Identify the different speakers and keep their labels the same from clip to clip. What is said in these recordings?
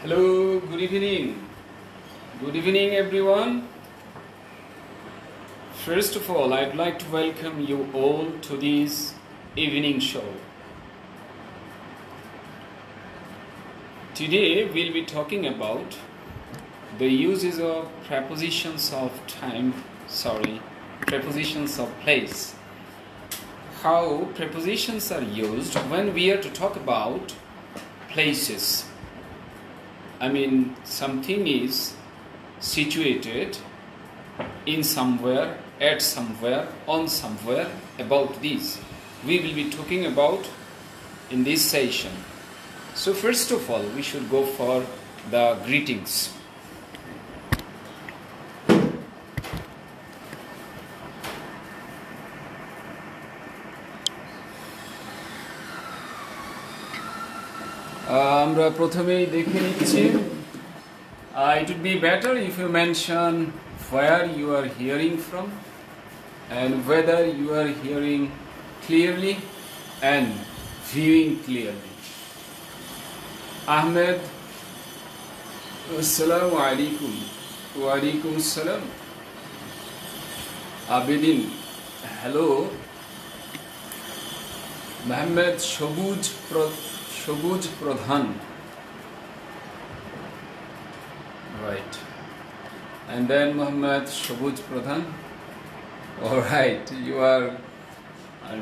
Speaker 1: Hello, good evening. Good evening, everyone. First of all, I'd like to welcome you all to this evening show. Today, we'll be talking about the uses of prepositions of prepositions of place. How prepositions are used when we are to talk about places. I mean, something is situated in somewhere, at somewhere, on somewhere, about this. We will be talking about in this session. So first of all, we should go for the greetings. আমরা প্রথমেই দেখে নিচ্ছি it would be better if you mention where you are hearing from and whether you are hearing clearly and viewing clearly. Ahmed, assalamu alaikum. Wa alaikum assalam. Abedin, hello. Mohammed Shobuj Pradhan. Right. And then Mohammed Shobuj Pradhan. Alright, you are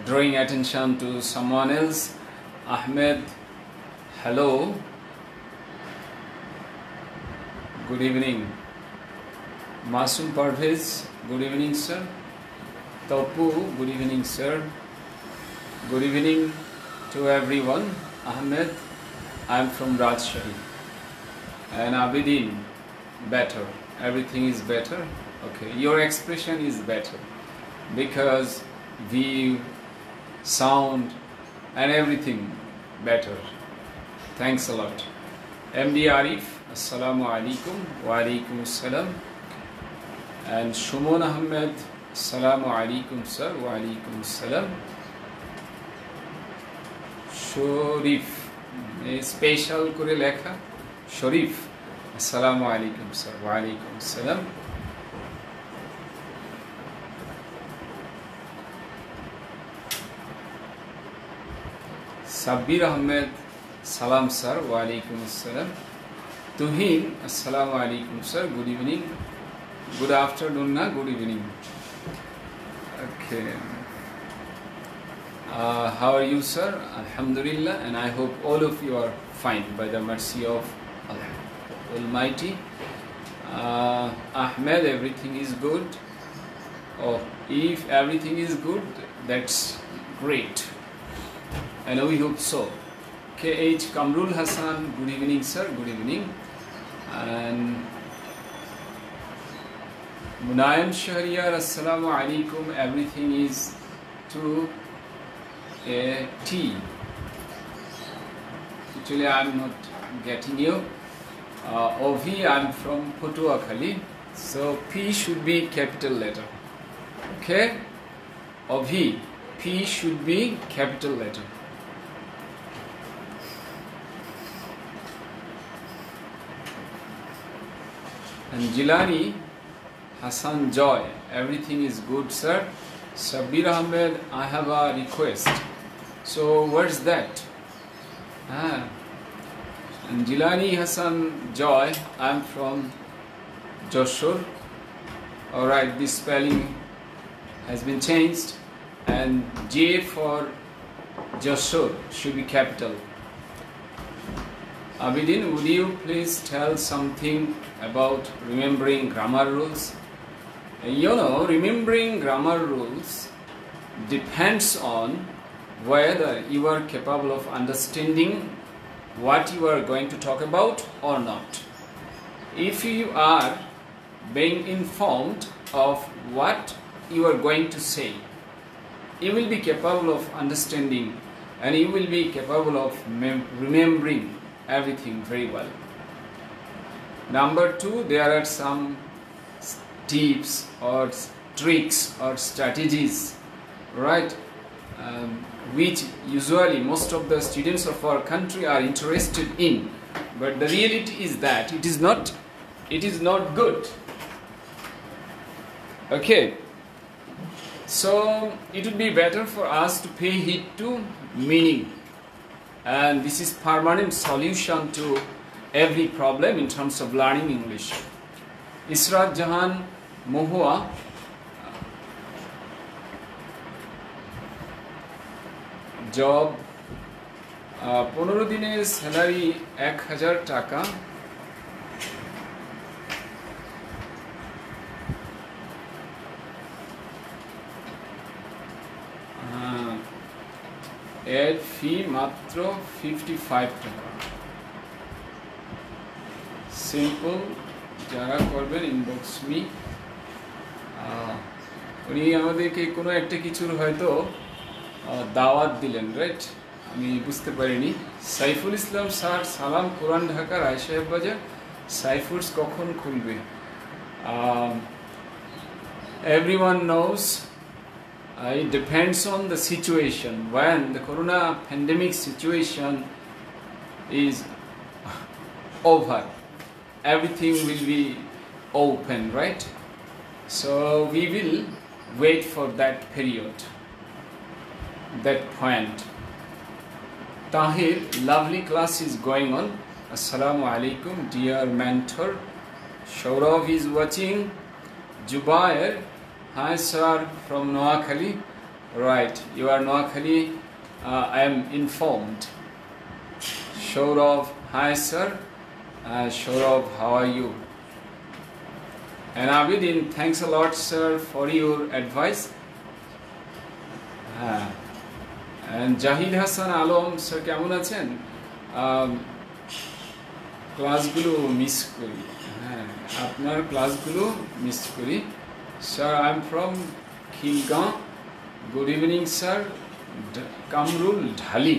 Speaker 1: drawing attention to someone else. Ahmed, hello. Good evening. Masum Parvez, good evening, sir. Topu, good evening, sir. Good evening to everyone. Ahmed, I'm from Rajshahi. And Abedin, better. Everything is better. Okay, your expression is better because view, sound, and everything better. Thanks a lot. MD Arif, assalamu alaikum. Wa alaikum assalam. And Shumon Ahmed, assalamu alaikum, sir. Wa alaikum assalam. Sharif, special করে লেখা শরীফ, আসসালামু আলাইকুম sir. ওয়া আলাইকুম আসসালাম। সাব্বির আহমেদ, সালাম sir. ওয়া আলাইকুম আসসালাম। তুহিন, আসসালামু আলাইকুম sir. Good evening. Good afternoon না, good evening. Okay. How are you, sir? Alhamdulillah, and I hope all of you are fine by the mercy of Allah Almighty. Ahmed, everything is good. Oh, if everything is good, that's great. And we hope so. KH Kamrul Hassan, good evening, sir. Good evening. And Munayam Shahriyar, assalamu alaikum. Everything is to a T. Actually, I'm not getting you. OV, I'm from Patuakhali. So P should be capital letter. Okay? OV, P should be capital letter. And Jilani Hassan Joy, everything is good, sir. Sabir Ahmed, I have a request. So what's that? And Jilani Hassan Joy, I'm from Joshur. Alright, this spelling has been changed, and J for Joshur should be capital. Abedin, would you please tell something about remembering grammar rules? You know, remembering grammar rules depends on whether you are capable of understanding what you are going to talk about or not. If you are being informed of what you are going to say, you will be capable of understanding and you will be capable of remembering everything very well. Number two, there are some tips or tricks or strategies, right, which usually most of the students of our country are interested in but the reality is that it is not good. Okay, so it would be better for us to pay heed to meaning, and this is permanent solution to every problem in terms of learning English. Israt Jahan Mohua, job 15 দিনের salary 1000 টাকা, add ফি মাত্র 55 টাকা। Simple, যারা করবেন inbox me. উনি আমাদেরকে কোনো একটা কিছুর হয়তো দাওয়াত দিলেন, রাইট? আমি বুঝতে পারিনি। সাইফুল ইসলাম স্যার, সালাম, পুরান ঢাকা রায় সাহেব বাজার। সাইফুলস কখন খুলবে? Everyone knows it depends on the situation. When the corona pandemic situation is over, everything will be open, right? So we will wait for that period, that point. Tahir, lovely class is going on. Assalamu alaikum, dear mentor. Shaurav is watching. Jubair, hi sir, from Noakhali. Right, you are Noakhali. I am informed. Shaurav, hi sir. Shaurav, how are you? And Abidin, thanks a lot sir for your advice. And Jahid Hassan Alom, sir, কেমন আছেন? ক্লাসগুলো miss করি, হ্যাঁ আপনার ক্লাসগুলো miss করি। Sir, I'm from Khilgaon. Good evening sir. Kamrul Dhali.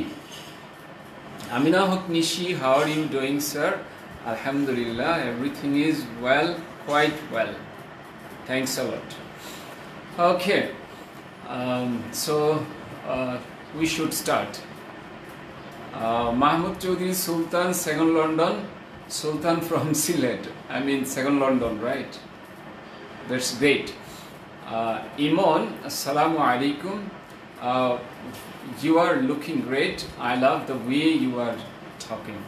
Speaker 1: Amina Haq Nishi, how are you doing sir? Alhamdulillah, everything is well, quite well. Thanks a lot. Okay, so we should start. Mahmoud Chaudhary Sultan, second London. Sultan from Sylhet. I mean second London, right? That's great. Imon, assalamu alaikum. You are looking great. I love the way you are talking.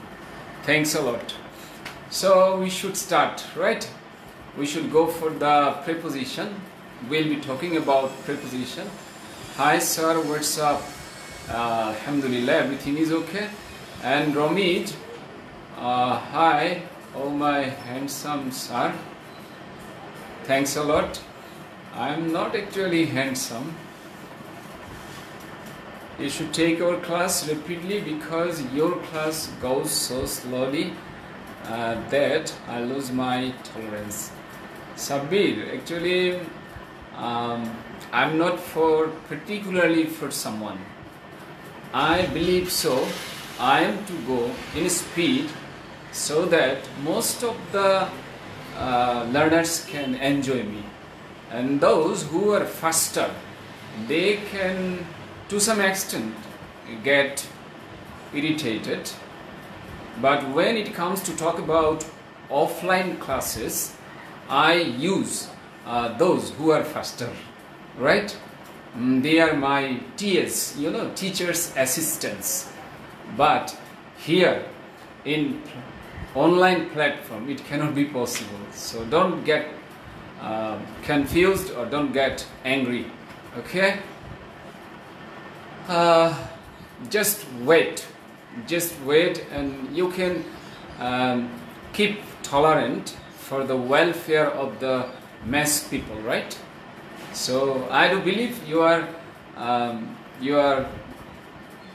Speaker 1: Thanks a lot. So we should start, right? We should go for the preposition. We'll be talking about preposition. Hi sir, what's up? Alhamdulillah, everything is okay. And Romij, hi, oh my handsome sir. Thanks a lot. I'm not actually handsome. You should take our class rapidly because your class goes so slowly that I lose my tolerance. Sabir, actually I'm not particularly for someone. I believe so. I am to go in speed so that most of the learners can enjoy me, and those who are faster, they can to some extent get irritated. But when it comes to talk about offline classes, I use those who are faster, right? They are my TS, teachers assistants. But here in online platform it cannot be possible, so don't get confused or don't get angry, okay? Just wait and you can keep tolerant for the welfare of the mass people, right? So I do believe you are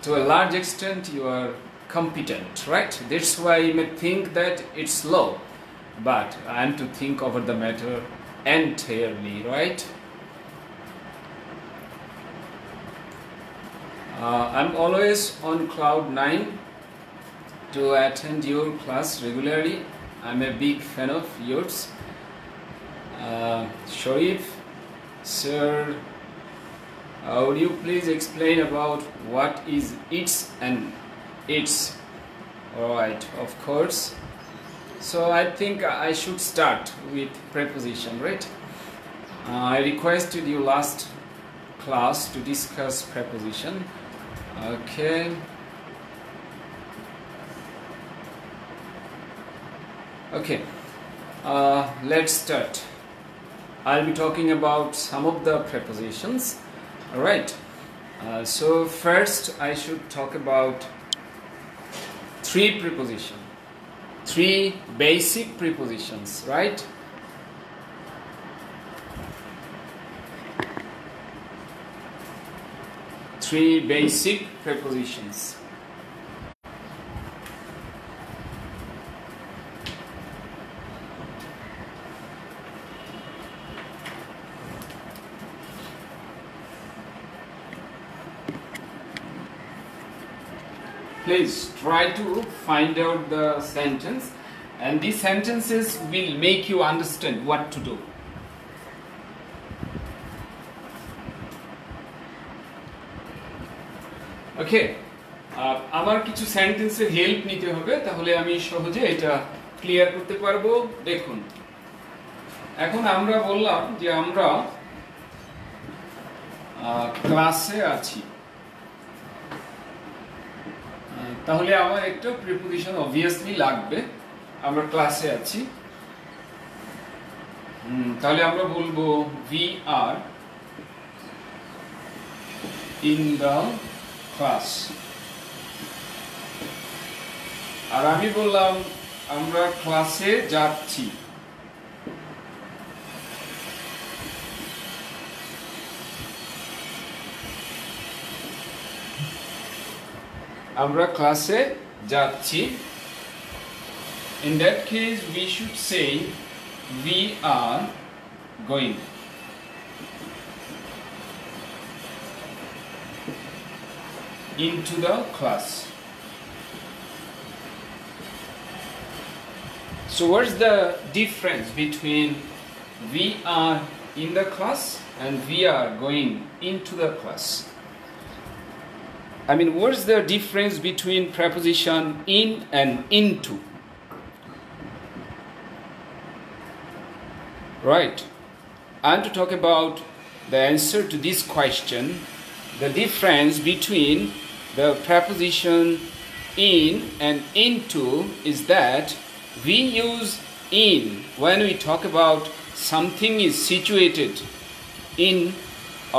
Speaker 1: to a large extent you are competent, right? That's why you may think that it's slow, but I am to think over the matter entirely, right? I'm always on cloud 9 to attend your class regularly. I'm a big fan of yours. Sharif, sir, would you please explain about what is its and its? Alright, of course. So I think I should start with preposition, right? I requested you last class to discuss preposition. Okay. Okay. Let's start. I'll be talking about some of the prepositions. Alright. So first I should talk about three prepositions. Three basic prepositions, right? Three basic prepositions. Please try to find out the sentence, and these sentences will make you understand what to do. Okay, আমার কিছু সেন্টেন্সের help নিতে হবে, তাহলে আমি সহজে এটা clear করতে পারবো। দেখুন, এখন আমরা বললাম যে আমরা ক্লাসে আছি, তাহলে আমার একটা প্রিপোজিশন অবভিয়াসলি লাগবে। আমরা ক্লাসে আছি, তাহলে আমরা বলবো we are in the class। আর আমি বললাম আমরা ক্লাসে যাচ্ছি। আমরা ক্লাসে যাচ্ছি। In that case we should say we are going। Into the class। So what's the difference between we are in the class and we are going into the class? I mean, what's the difference between preposition in and into? Right. I'm to talk about the answer to this question. The difference between the preposition in and into is that we use in when we talk about something is situated in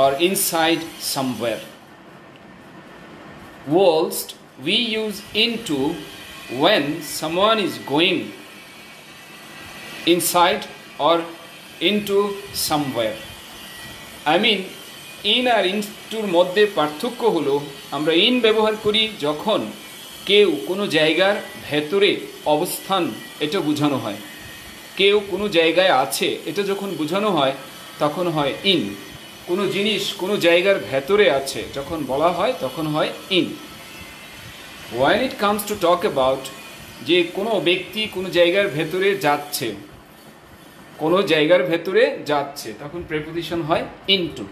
Speaker 1: or inside somewhere, whilst we use into when someone is going inside or into somewhere. I mean, in আর ইনটুর মধ্যে পার্থক্য হলো আমরা in ব্যবহার করি যখন কেউ কোনো জায়গার ভেতরে অবস্থান এটা বোঝানো হয়, কেউ কোনো জায়গায় আছে এটা যখন বোঝানো হয় তখন হয় ইন। কোনো জিনিস কোনো জায়গার ভেতরে আছে যখন বলা হয় তখন হয় in. When it comes to talk about যে কোনো ব্যক্তি কোনো জায়গার ভেতরে যাচ্ছে, কোনো জায়গার ভেতরে যাচ্ছে, তখন প্রিপোজিশন হয় ইনটু।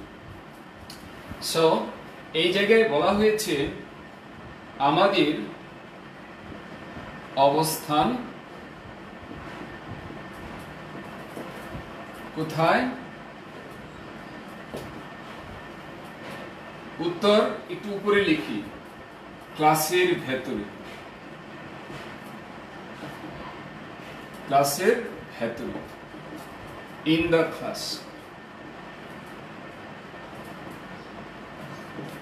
Speaker 1: সো এই জায়গায় বলা হয়েছে আমাদের অবস্থান কোথায়? উত্তর একটু উপরে লিখি, ক্লাসের ভেতরে। ক্লাসের ভেতরে, in the class।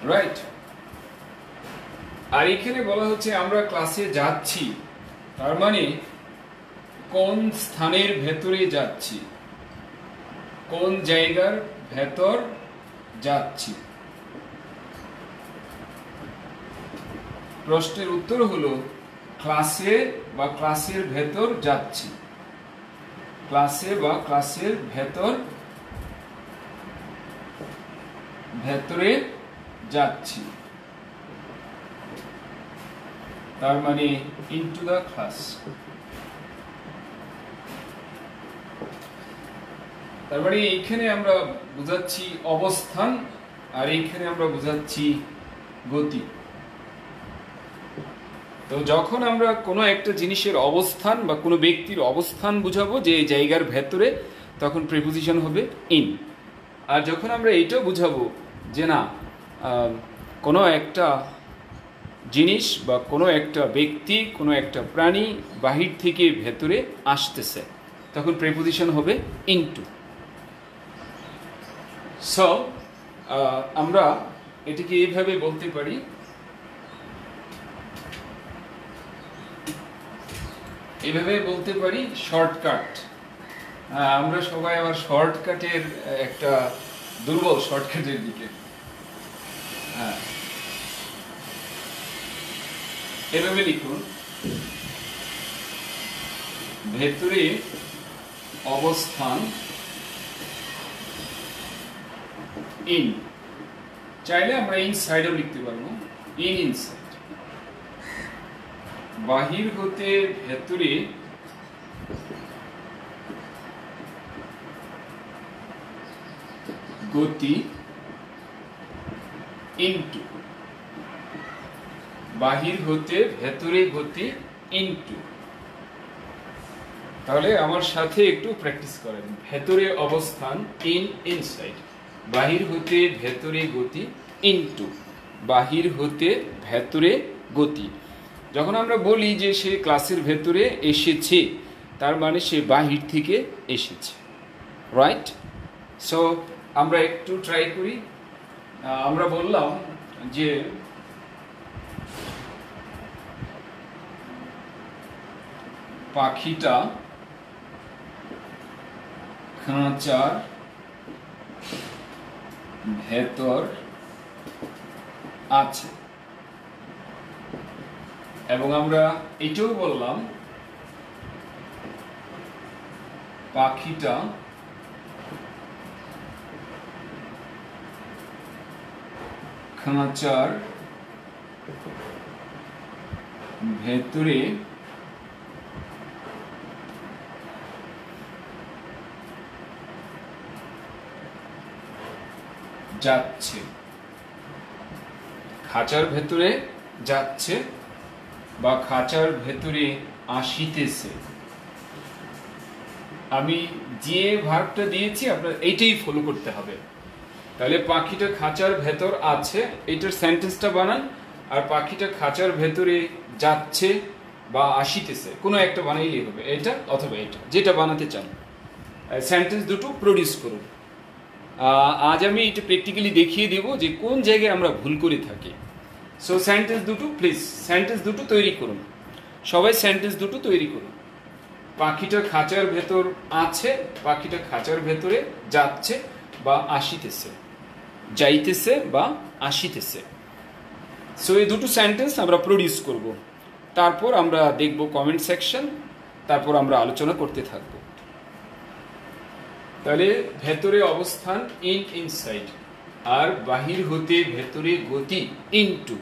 Speaker 1: রাইট। আর এখানে বলা হচ্ছে আমরা ক্লাসে যাচ্ছি, তার মানে কোন স্থানের ভেতরে যাচ্ছি, কোন জায়গার ভেতর যাচ্ছি। প্রশ্নের উত্তর হলো ক্লাসে বা ক্লাসের ভেতর যাচ্ছি। ক্লাসে বা ক্লাসের ভেতর ভেতরে যাচ্ছি, তার মানে ইনটু দ্য ক্লাস। তার মানে এইখানে আমরা বোঝাচ্ছি অবস্থান, আর এইখানে আমরা বোঝাচ্ছি গতি। তো যখন আমরা কোনো একটা জিনিসের অবস্থান বা কোনো ব্যক্তির অবস্থান বুঝাবো যে এই জায়গার ভেতরে, তখন প্রিপোজিশন হবে ইন। আর যখন আমরা এইটাও বুঝাবো যে না কোনো একটা জিনিস বা কোনো একটা ব্যক্তি, কোনো একটা প্রাণী বাহির থেকে ভেতরে আসতেছে, তখন প্রিপোজিশন হবে ইনটু। সো আমরা এটিকে এইভাবে বলতে পারি, শর্টকাট। আমরা সবাই আবার শর্টকাটের একটা দুর্বল, শর্টকাটের দিকে। হ্যাঁ, এভাবে লিখুন, ভেতরে অবস্থান ইন। চাইলে আমরা ইনসাইডও লিখতে পারবো, ইনসাইড। বাহির হতে ভেতরে গতি ইনটু, বাহির হতে ভেতরে গতি ইনটু। তাহলে আমার সাথে একটু প্র্যাকটিস করেন। ভেতরে অবস্থান ইন, ইনসাইড। বাহির হতে ভেতরে গতি ইনটু, বাহির হতে ভেতরে গতি। যখন আমরা বলি যে সে ক্লাসের ভেতরে এসেছে, তার মানে সে বাহির থেকে এসেছে, রাইট? সো আমরা একটু ট্রাই করি। আমরা বললাম যে পাখিটা খাঁচার ভেতর আছে, এবং আমরা এটাও বললাম পাখিটা খাঁচার ভেতরে যাচ্ছে। খাঁচার ভেতরে যাচ্ছে বা খাঁচার ভেতরে আসিতেছে। আমি যে ভার্বটা দিয়েছি আপনার এইটাই ফলো করতে হবে। তাহলে পাখিটা খাঁচার ভেতর আছে, এইটার সেন্টেন্সটা বানান, আর পাখিটা খাঁচার ভেতরে যাচ্ছে বা আসিতেছে কোনো একটা বানাইলেই হবে, এটা অথবা এটা, যেটা বানাতে চান। সেন্টেন্স দুটো প্রডিউস করুন। আজ আমি এটা প্র্যাকটিক্যালি দেখিয়ে দেব যে কোন জায়গায় আমরা ভুল করে থাকি। সো সেন্টেন্স দুটো, প্লিজ সেন্টেন্স দুটো তৈরি করুন, সবাই সেন্টেন্স দুটো তৈরি করুন। পাখিটা খাঁচার ভেতর আছে, পাখিটা খাঁচার ভেতরে যাচ্ছে বা আসিতেছে, যাইতেছে বা আসিতেছে। সো এই দুটো সেন্টেন্স আমরা প্রডিউস করব, তারপর আমরা দেখব কমেন্ট সেকশন, তারপর আমরা আলোচনা করতে থাকব। তাহলে ভেতরে অবস্থান ইন, ইনসাইড, আর বাহির হতে ভেতরে গতি ইনটু।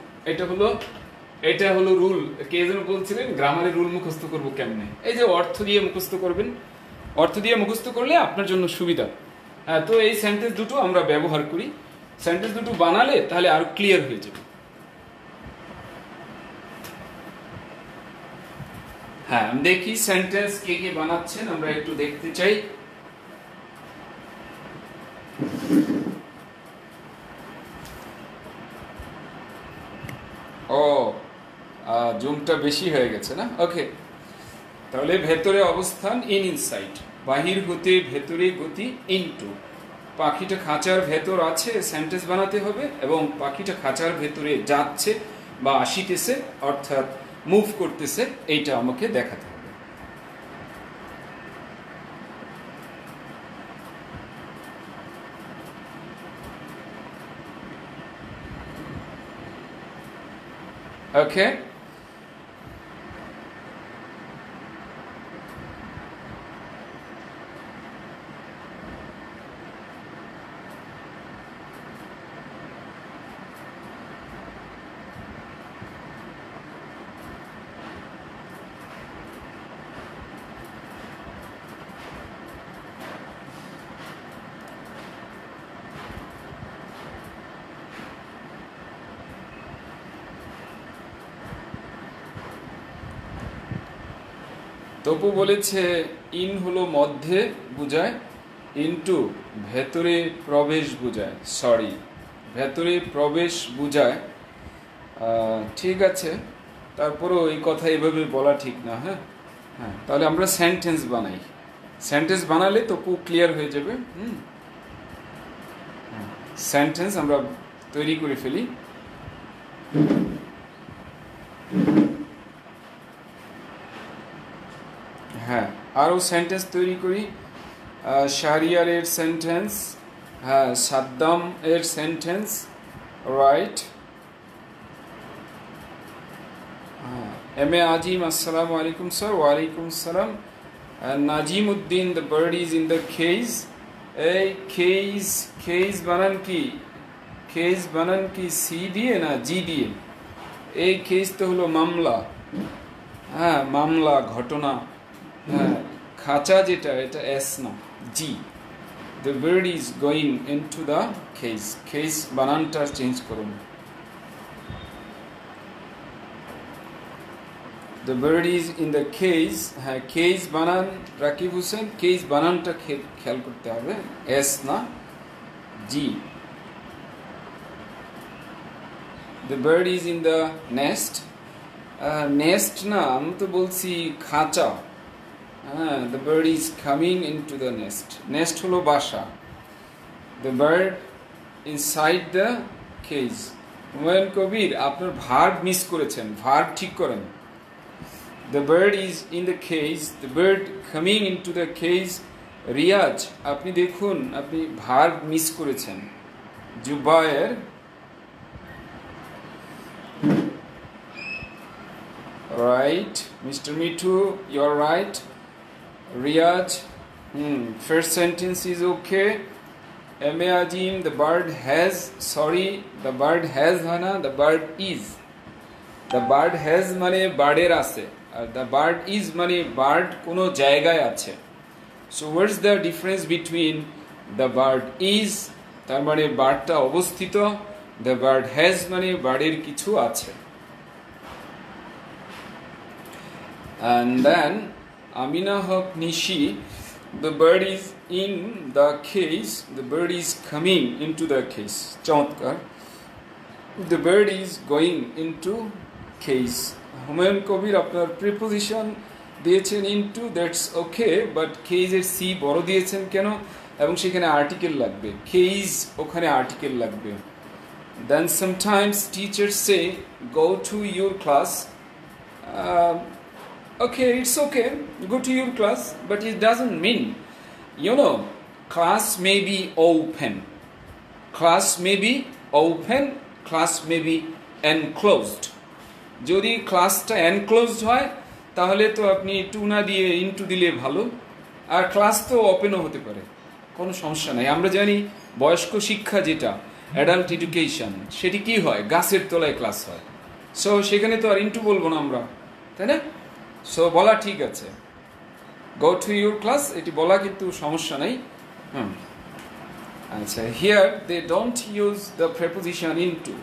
Speaker 1: এটা হলো রুল। কে যেন বলছিলেন গ্রামারের রুল মুখস্থ করব কেমনে? এই যে অর্থ দিয়ে মুখস্থ করবেন, অর্থ দিয়ে মুখস্থ করলে আপনার জন্য সুবিধা। হ্যাঁ, তো এই সেন্টেন্স দুটো আমরা ব্যবহার করি। সেন্টেন্স দুটো বানালে তাহলে আরো ক্লিয়ার হয়ে যাবে। হ্যাঁ, আমি দেখি সেন্টেন্স কে কে বানাচ্ছেন, আমরা একটু দেখতে চাই। ও, জুমটা বেশি হয়ে গেছে না? ওকে, তাহলে ভেতরে অবস্থান ইন, ইনসাইড, বাহির হতে ভেতরে গতি ইনটু। পাখিটা খাঁচার ভেতর আছে সেন্টেন্স বানাতে হবে, এবং পাখিটা খাঁচার ভেতরে যাচ্ছে বা আসিতেছে অর্থাৎ মুভ করতেছে, এইটা আমাকে দেখাতে হবে। ওকে, তপু বলেছে ইন হলো মধ্যে বোঝায়, ইনটু ভেতরে প্রবেশ বোঝায়। সরি, ভেতরে প্রবেশ বোঝায়। ঠিক আছে, তারপরেও এই কথা এভাবে বলা ঠিক না। হ্যাঁ হ্যাঁ, তাহলে আমরা সেন্টেন্স বানাই। সেন্টেন্স বানালে তপু ক্লিয়ার হয়ে যাবে। সেন্টেন্স আমরা তৈরি করে ফেলি। হ্যাঁ, আরও সেন্টেন্স তৈরি করি। শাহরিয়ারের সেন্টেন্স, হ্যাঁ, সাদ্দাম এর সেন্টেন্স, রাইট। এম এ আজিম, আসসালামু আলাইকুম স্যার। ওয়ালাইকুম সালাম। Nazim Uddin, the bird is in the cage. এই কেজ, কেজ বানান কি? কেজ বানান কি সি দিয়ে না জি দিয়ে? এই কেজ তো হলো মামলা। হ্যাঁ, মামলা, ঘটনা। হ্যাঁ, খাঁচা যেটা, এটা এস না, জি। The bird is going into the cage. Cage বানানটা চেঞ্জ করুন। The bird is in the cage. হ্যাঁ, কেজ বানান রাকিব হোসেন, কেজ বানানটা খেয়াল করতে হবে, এস না জি। The bird is in the nest. Nest না, আমি তো বলছি খাঁচা। হ্যাঁ, the bird is coming into the nest. Nest হলো বাসা। The bird inside the cage. Humayun Kabir, আপনার ভার্ব মিস করেছেন, ভার্ব ঠিক করেন। The bird is in the cage, the bird coming into the cage. Riaz, আপনি দেখুন আপনি ভার্ব মিস করেছেন। Zubair, right. Mr. Mitu, you are right. Riyaj, first sentence is okay. M.A. Ajim, the bird has, sorry, the bird has hana, the bird is. The bird has মানে বার্ডের আছে, আর the bird is মানে bird কোনো জায়গায় আছে। So what's the difference between the bird is, তার মানে বার্ডটা অবস্থিত, the bird has মানে বার্ডের কিছু আছে। And then Amina Haq Nishi, the bird is in the cage, the bird is coming into the cage. চমৎকার। The bird is going into cage. Humayun Kabir, আপনার preposition দিয়েছেন into, that's okay, but কেজের C বড় দিয়েছেন কেন? এবং সেখানে আর্টিকেল লাগবে, কেজ ওখানে আর্টিকেল লাগবে। Then sometimes teachers say go to your class. Okay, it's okay, go to your class, but it doesn't mean, class may be open, class may be open, class may be enclosed. যদি ক্লাসটা enclosed হয় তাহলে তো আপনি two না দিয়ে into দিলে ভালো, আর ক্লাস তো ওপেনও হতে পারে, কোনো সমস্যা নাই। আমরা জানি বয়স্ক শিক্ষা যেটা অ্যাডাল্ট এডুকেশন, সেটি কি হয়, গাছের তলায় ক্লাস হয়। সো সেখানে তো আর ইনটু বলবো না আমরা, তাই না? সো বলা ঠিক আছে, গো টু ইউর ক্লাস, এটি বলা কিন্তু সমস্যা নাই। আচ্ছা, here they don't use the preposition into.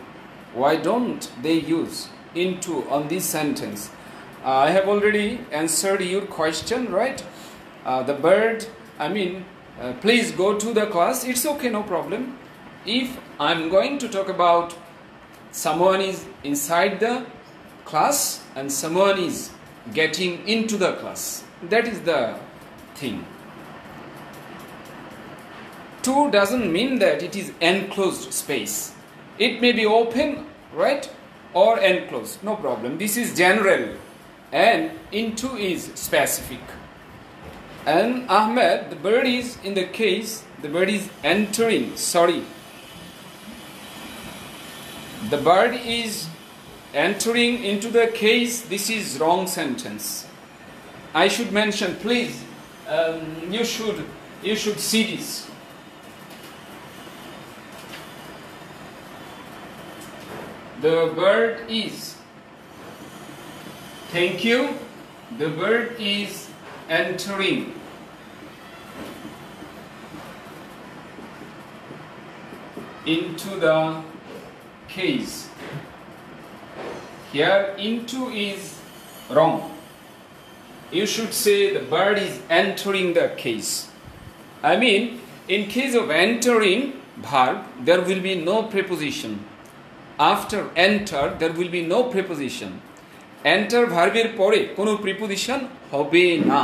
Speaker 1: Why don't they use into on this sentence? I have already answered your question, right? The bird, please go to the class. It's okay, no problem. If I'm going to talk about someone is inside the class and someone is getting into the class, that is the thing. To doesn't mean that it is enclosed space. It may be open, right, or enclosed, no problem. This is general and into is specific. And Ahmed, the bird is in the case, the bird is entering, sorry, the bird is entering into the case. This is wrong sentence. I should mention, please, you should see this. The bird is, thank you, the bird is entering into the case. Here into is wrong. you should say the bird is entering the case. I mean, in case of entering verb, there will be no preposition. After enter, there will be no preposition. Enter ভার্বের পরে কোনো preposition হবে না।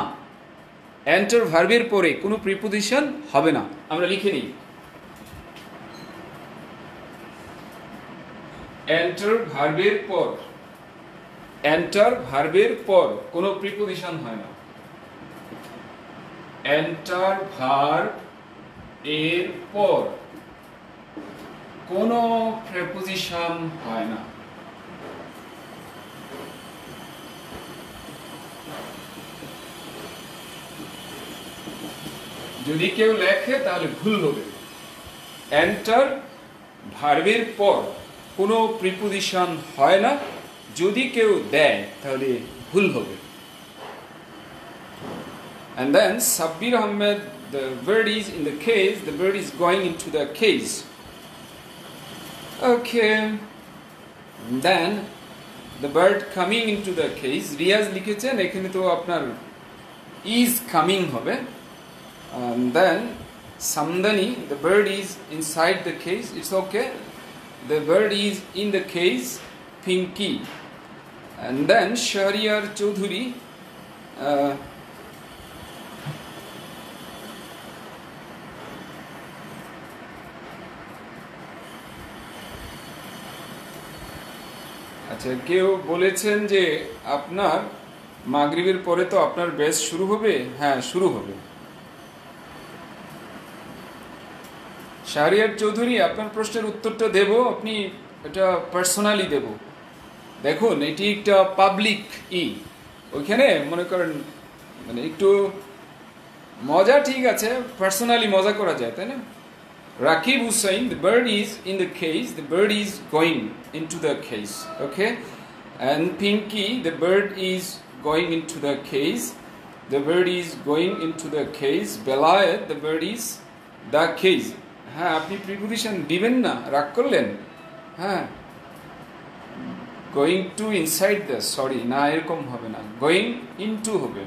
Speaker 1: Enter ভার্বের পরে কোনো preposition হবে না। আমরা লিখে নিই। Enter ভার্বের পর, enter ভার্বের পর কোনো প্রিপোজিশন হয় না। Enter ভার্ব এর পর কোনো প্রিপোজিশন হয় না। যদি কেউ লেখে তাহলে ভুল হবে। এন্টার ভার্বের পর কোনো প্রিপোজিশন হয় না, যদি কেউ দেয় তাহলে ভুল হবে। And then Sabbir Ahmed, the bird is in the case, the bird is going into the case. Okay, and then the bird coming into the case, Riaz লিখেছেন এখানে তো আপনার is coming হবে। And then Samdani, the bird is inside the case, it's okay. The bird is in the case, Pinky. And then Shahriar Chaudhuri, আচ্ছা কেউ বলেছেন যে আপনার মাগরিবের পরে তো আপনার ব্যাচ শুরু হবে। হ্যাঁ, শুরু হবে। শাহরিয়ার চৌধুরী, আপনার প্রশ্নের উত্তরটা দেব, আপনি এটা পার্সোনালি দেব। দেখুন, এটি একটা পাবলিক ওইখানে মনে করেন মানে একটু মজা, ঠিক আছে, পার্সোনালি মজা করা যায়, তাই না? Rakib Hussain, the bird is in the case, the bird is going into the case, okay? And Pinky, the bird is going into the case, the bird is going into the case. Belayat, the bird is the case. হ্যাঁ, আপনি preposition দিবেন না, রাগ করলেন? হ্যাঁ, going to inside the, sorry না, এরকম হবে না, গোয়িং ইনটু হবে।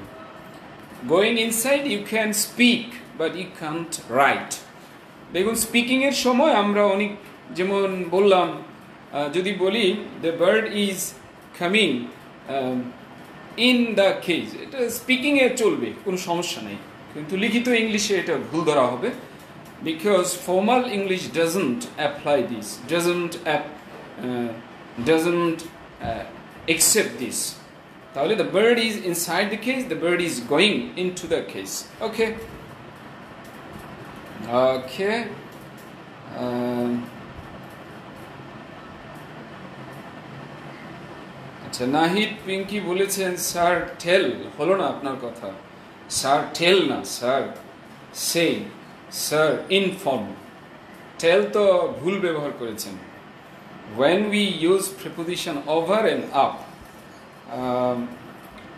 Speaker 1: Going inside you can speak but you can't write. দেখুন, স্পিকিং এর সময় আমরা অনেক, যেমন বললাম, যদি বলি the bird is coming in the cage, এটা স্পিকিং এ চলবে, কোনো সমস্যা নেই। কিন্তু লিখিত ইংলিশে এটা ভুল ধরা হবে, because formal English doesn't apply this, doesn't accept this. তাহলে the bird is inside the case, the bird is going into the case. Okay. Okay. আচ্ছা, নাহিদ পিঙ্কি বলেছেন স্যার টেল, হলো না আপনার কথা। স্যার টেল না, স্যার সে, স্যার ইনফর্ম। টেল তো ভুল ব্যবহার করেছেন। when we use preposition over and up,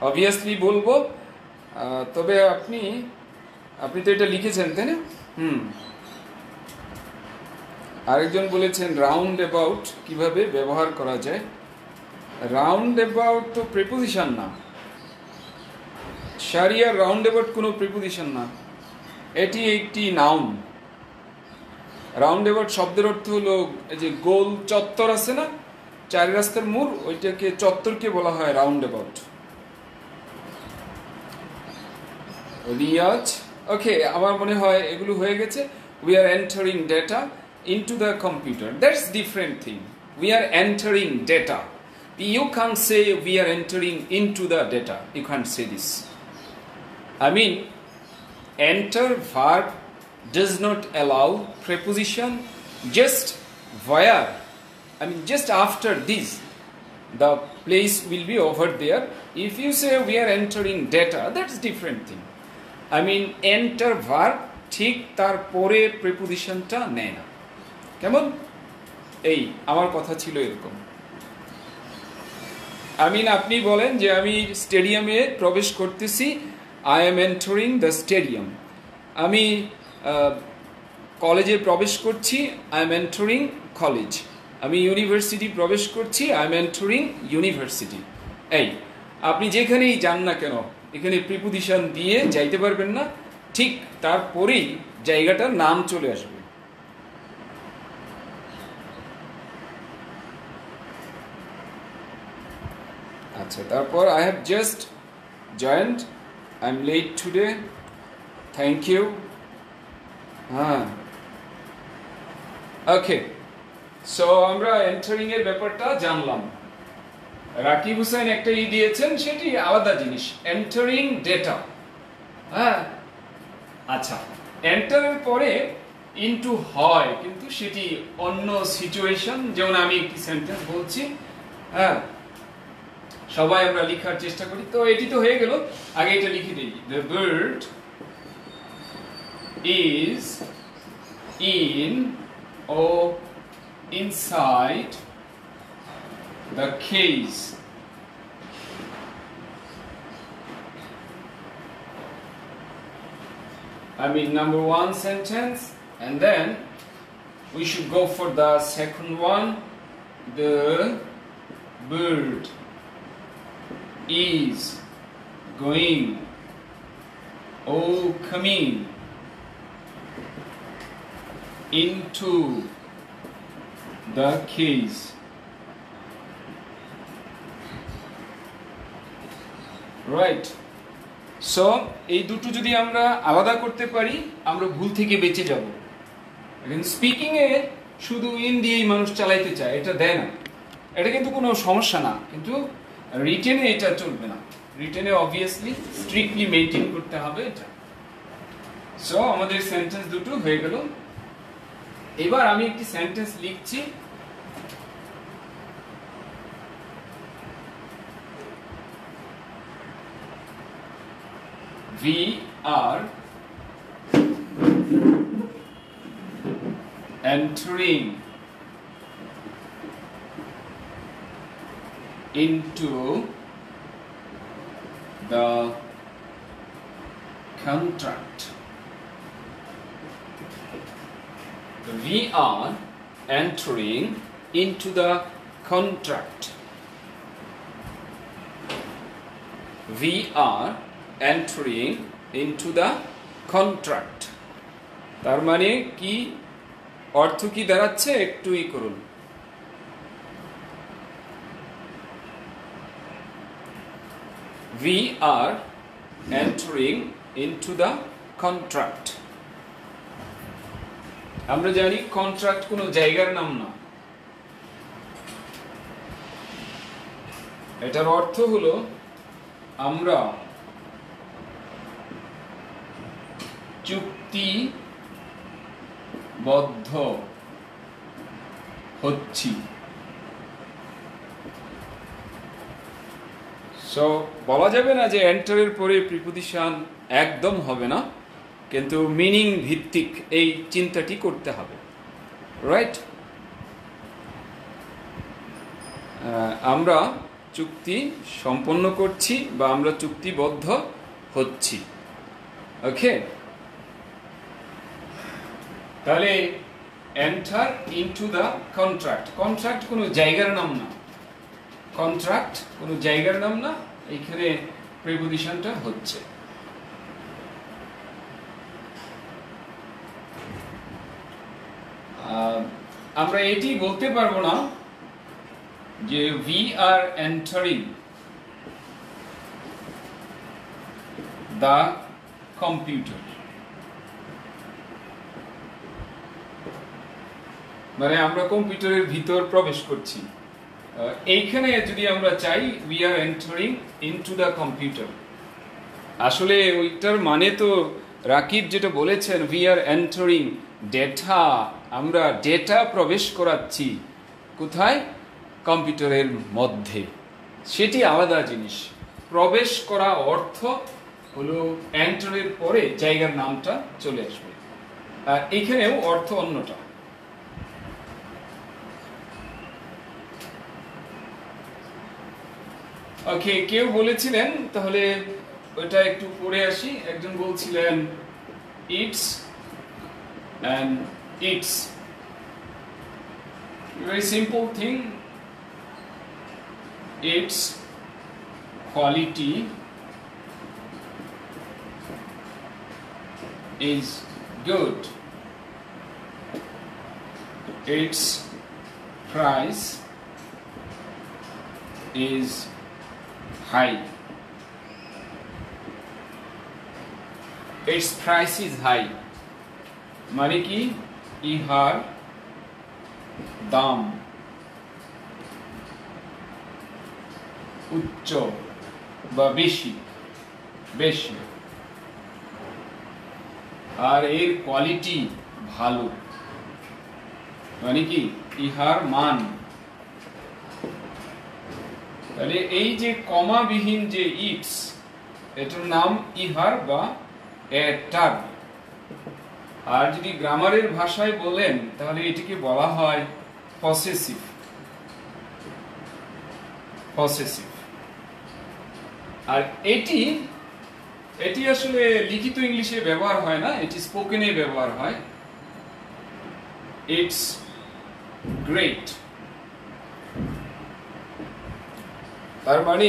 Speaker 1: obviously বলবো, তবে আপনি তো এটা লিখেছেন, তাই না? আরেকজন বলেছেন রাউন্ড অ্যাবাউট কিভাবে ব্যবহার করা যায়। রাউন্ড অ্যাবাউট তো প্রিপোজিশন না, শারিয়ার রাউন্ড অ্যাবাউট কোনো প্রিপোজিশন না, এটি একটি নাউন। রাউন্ড অ্যাবাউট শব্দের অর্থ হলো এই যে গোল চত্বর আছে না, চারি রাস্তার মোড়, ওইটাকে চত্বরকে বলা হয় রাউন্ড অ্যাবাউট। রিয়াজ, ওকে, আমার মনে হয় এগুলো হয়ে গেছে। We are entering data into the computer, that's different thing. We are entering data. You can't say we are entering into the data, you can't say this. I mean, enter verb does not allow preposition just where, I mean just after this, the place will be over there. If you say we are entering data, that's different thing. I mean, enter verb ঠিক তার পরে প্রিপোজিশনটা নেয় না। কেমন? এই আমার কথা ছিল এরকম। আপনি বলেন যে আমি স্টেডিয়ামে প্রবেশ করতেছি, I am entering the stadium. আমি কলেজে প্রবেশ করছি, আই এম এন্টারিং কলেজ। আমি ইউনিভার্সিটি প্রবেশ করছি, আই এম এন্টারিং ইউনিভার্সিটি। এই আপনি যেখানেই যান না কেন, এখানে প্রিপোজিশন দিয়ে যাইতে পারবেন না, ঠিক তারপরেই জায়গাটার নাম চলে আসবে। আচ্ছা, তারপর I have just joint, I am late today, thank you. হ্যাঁ, ওকে, সো আমরা এন্টারিং এর ব্যাপারটা জানলাম। রাকিব হোসেন একটা দিয়েছেন, সেটি আলাদা জিনিস, এন্টারিং ডেটা। হ্যাঁ, আচ্ছা, এন্টারের পরে ইনটু হয়, কিন্তু সেটি অন্য সিচুয়েশন। যেমন আমি একটি সেন্টেন্স বলছি, হ্যাঁ, সবাই আমরা লেখার চেষ্টা করি, তো এটি তো হয়ে গেল, আগে এটা লিখে দিই। দ্য বার্ড ইজ ইন ও inside the case. I mean, number one sentence, and then we should go for the second one. The bird is going or coming into the case. Right, so এই দুটো যদি আমরা আলাদা করতে পারি, আমরা ভুল থেকে বেঁচে যাব। এখন স্পিকিং এ শুধু ইন দিয়েই মানুষ চালাইতে চায়, এটা দেয় না, এটা কিন্তু কোনো সমস্যা না, কিন্তু রিটেনে এটা চলবে না। রিটেনে অবভিয়াসলি স্ট্রিক্টলি মেনটেন করতে হবে এটা। সো আমাদের সেন্টেন্স দুটো হয়ে গেল। এবার আমি একটি সেন্টেন্স লিখছি, we are entering into the contract. We are entering into the contract. We are entering into the contract. তার মানে কি অর্থ কি দাঁড়াচ্ছে, একটুই করুন। We are entering into the contract. আমরা জানি কন্ট্রাক্ট কোনো জায়গার নাম না, এটার অর্থ হলো আমরা চুক্তিবদ্ধ হচ্ছি। সো বলা যাবে না যে এন্টারের পরে প্রিপোজিশন একদম হবে না, কিন্তু মিনিং ভিত্তিক এই চিন্তাটি করতে হবে, রাইট? আমরা চুক্তি সম্পন্ন করছি বা আমরা চুক্তিবদ্ধ হচ্ছি। ওকে, তাহলে enter into the contract. Contract কোনো জায়গার নাম না, কন্ট্রাক্ট কোনো জায়গার নাম না, এইখানে প্রিপোজিশনটা হচ্ছে। আমরা এটি বলতে পারবো না যে we are entering the computer, মানে আমরা কম্পিউটারের ভিতর প্রবেশ করছি। এইখানে যদি আমরা চাই we are entering into the computer, আসলে ওইটার মানে তো রাকিব যেটা বলেছেন we are entering ডেটা, আমরা ডেটা প্রবেশ করাচ্ছি কোথায়? কম্পিউটারের মধ্যে। সেটি আলাদা জিনিস। প্রবেশ করা অর্থ হলো এন্টারের পরে জায়গার নামটা চলে আসবে, আর এখানেও অর্থ অন্যটা। ওকে, কেউ বলেছিলেন, তাহলে ওটা একটু পড়ে আসি। একজন বলছিলেন it's and it's very simple thing, its quality is good. Its price is high. Its price is high মানে কি ইহার দাম উচ্চ বা বেশি বেশি আর এর কোয়ালিটি ভালো মানে কি ইহার মান তাহলে এই যে কমা বিহীন যে ইটস এটার নাম ইহার বা এটার আর যদি গ্রামারের ভাষায় বলেন তাহলে এটিকে বলা হয় পসেসিভ পসেসিভ আর এটি এটি আসলে লিখিত ইংলিশে ব্যবহার হয় না এটি স্পোকেনে ব্যবহার হয় ইটস গ্রেট তার মানে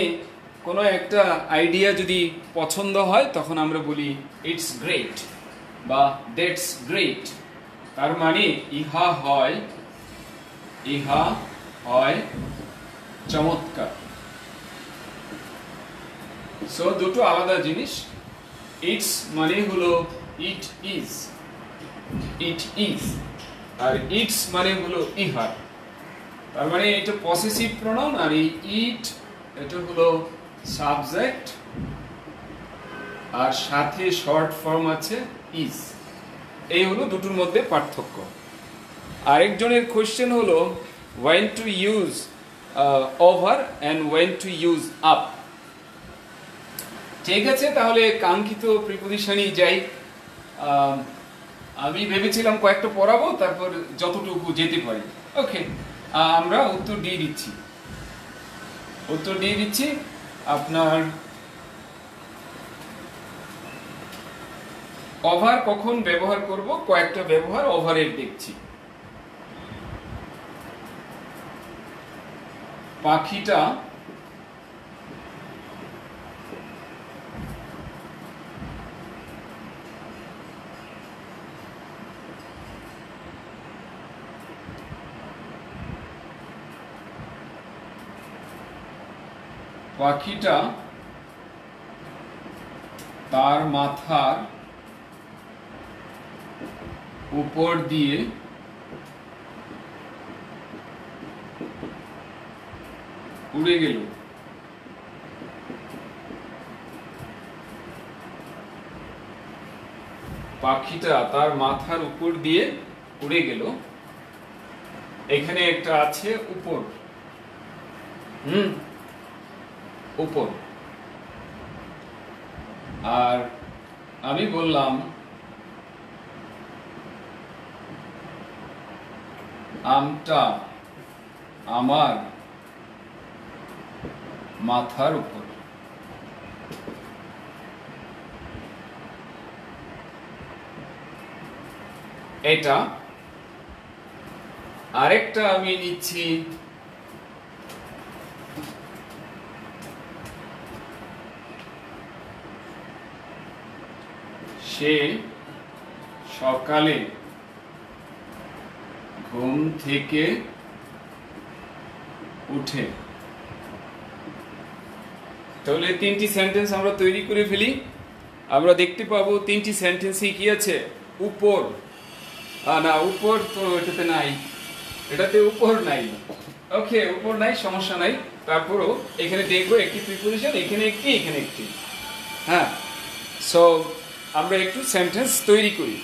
Speaker 1: কোনো একটা আইডিয়া যদি পছন্দ হয় তখন আমরা বলি ইটস গ্রেট বা দ্যাটস গ্রেট তার মানে ইহা হয় চমৎকার সো দুটো আলাদা জিনিস ইটস মানে হলো ইট ইজ আর ইটস মানে হলো ইহার তার মানে এটা পসেসিভ প্রোনাউন আর এই ইট এটা হলো সাবজেক্ট আর সাথে শর্ট ফর্ম আছে ইজ এই হলো দুটোর মধ্যে পার্থক্য আরেকজনের কোশ্চেন হলো when to use over and when to use up ঠিক আছে তাহলে কাঙ্ক্ষিত প্রিপজিশনই যাই আমি ভেবেছিলাম কয়েকটা পড়াবো তারপর যতটুকু যেতে পারি ওকে আমরা উত্তর দিয়ে দিচ্ছি আপনার ওভার কখন ব্যবহার করব কয়েকটা ব্যবহার ওভারের দেখছি পাখিটা তার মাথার উপর দিয়ে উড়ে গেল পাখিটা তার মাথার উপর দিয়ে উড়ে গেল এখানে একটা আছে উপর উপর আর আমি বললাম আমটা আমার মাথার উপর এটা আরেকটা আমি নিচ্ছি সে সকালে ঘুম থেকে উঠে তাহলে তিনটি সেন্টেন্স আমরা তৈরি করে ফেলি আমরা দেখতে পাবো তিনটি সেন্টেন্সই কি আছে উপর না উপর তো এটাতে নাই এটাতে উপর নাই ওকে উপর নাই সমস্যা নাই তারপরও এখানে দেখবো একটি প্রিপোজিশন এখানে একটি হ্যাঁ সো আমরা একটু সেন্টেন্স তৈরি করি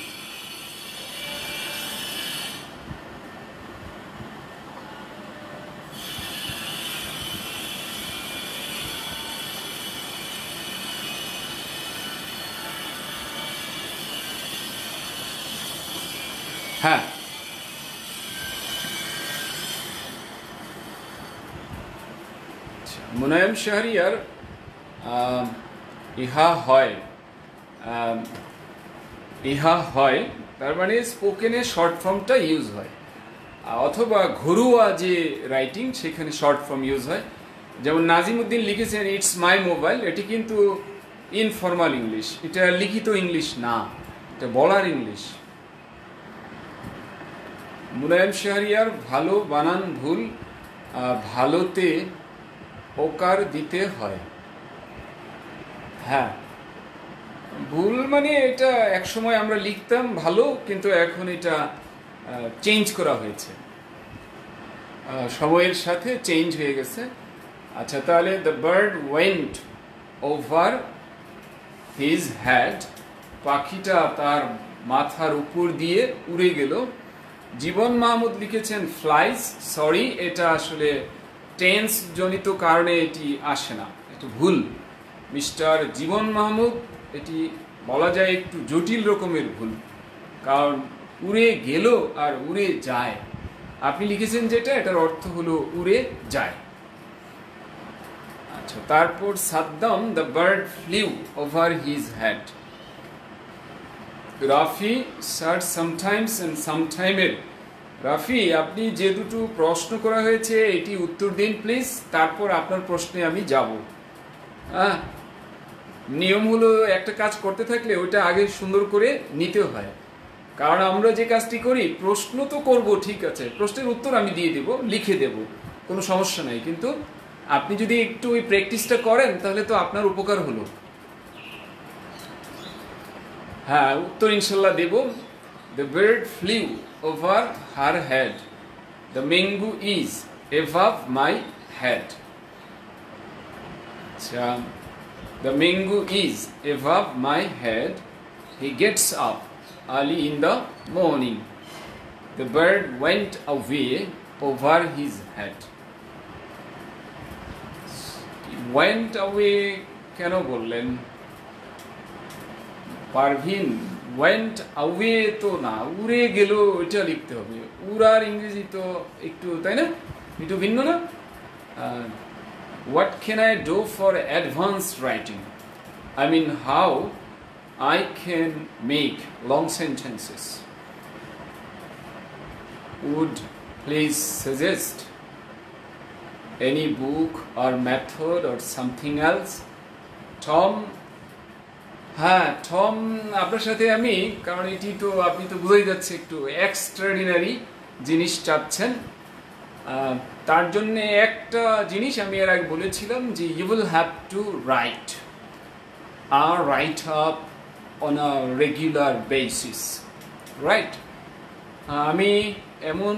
Speaker 1: হ্যাঁ মুনায়েম শাহরিয়ার ইহা হয় তার মানে স্পোকেনে শর্ট ফর্মটা ইউজ হয় অথবা ঘরোয়া যে রাইটিং সেখানে শর্ট ফর্ম ইউজ হয় যেমন নাজিমউদ্দিন লিখেছেন ইটস মাই মোবাইল এটি কিন্তু ইনফর্মাল ইংলিশ এটা লিখিত ইংলিশ না এটা বলার ইংলিশ। মুলায়ম শাহরিয়ার ভালো বানান ভুল, ভালোতে ওকার দিতে হয়। হ্যাঁ, ভুল মানে এটা একসময় আমরা লিখতাম ভালো, কিন্তু এখন এটা চেঞ্জ করা হয়েছে, সময়ের সাথে চেঞ্জ হয়ে গেছে। আচ্ছা, তাহলে the bird went over his head, পাখিটা তার মাথার উপর দিয়ে উড়ে গেল। জীবন মাহমুদ লিখেছেন ফ্লাইজ। সরি, এটা আসলে টেন্স জনিত কারণে এটি আসে না, একটু ভুল মিস্টার জীবন মাহমুদ, এটি বলা যায় একটু জটিল রকমের ভুল, কারণ উড়ে গেল আর উড়ে যায়। আপনি লিখেছেন যেটা, এটার অর্থ হলো উড়ে যায়। আচ্ছা, তারপর Saddam, the bird flew over his head. Rafi, search sometimes and সামটাইমের। রাফি, আপনি যে দুটো প্রশ্ন করা হয়েছে এটি উত্তর দিন প্লিজ, তারপর আপনার প্রশ্নে আমি যাব। হ্যাঁ, নিয়ম হলো একটা কাজ করতে থাকলে ওটা আগে সুন্দর করে নিতে হয়, কারণ আমরা যে কাজটি করি প্রশ্ন তো করব, ঠিক আছে, প্রশ্নের উত্তর আমি দিয়ে দেব, লিখে দেব, কোনো সমস্যা নাই, কিন্তু আপনি যদি একটু ওই প্র্যাকটিসটা করেন তাহলে তো আপনার উপকার হলো। হ্যাঁ, উত্তর ইনশাল্লাহ দেব। The bird flew over her head, the mango is above my head. আচ্ছা, the mango is above my head, he gets up early in the morning, the bird went away over his head. Went away কেন বললেন Parvin? went away তো না, উড়ে গেল এটা লিখতে হবে। উড়ার ইংরেজি তো একটু, তাই না, একটু ভিন্ন না? What can I do for advanced writing? I mean, how I can make long sentences. Would please suggest any book or method or something else? Tom, হ্যাঁ টম, আপনার সাথে আমি, কারণ এটি তো আপনি তো বুঝেই যাচ্ছে একটু এক্সট্রাঅর্ডিনারি জিনিস চাচ্ছেন, তার জন্য একটা জিনিস আমি এর আগে বলেছিলাম যে you will have to write আর write up on a regular basis, right? আমি এমন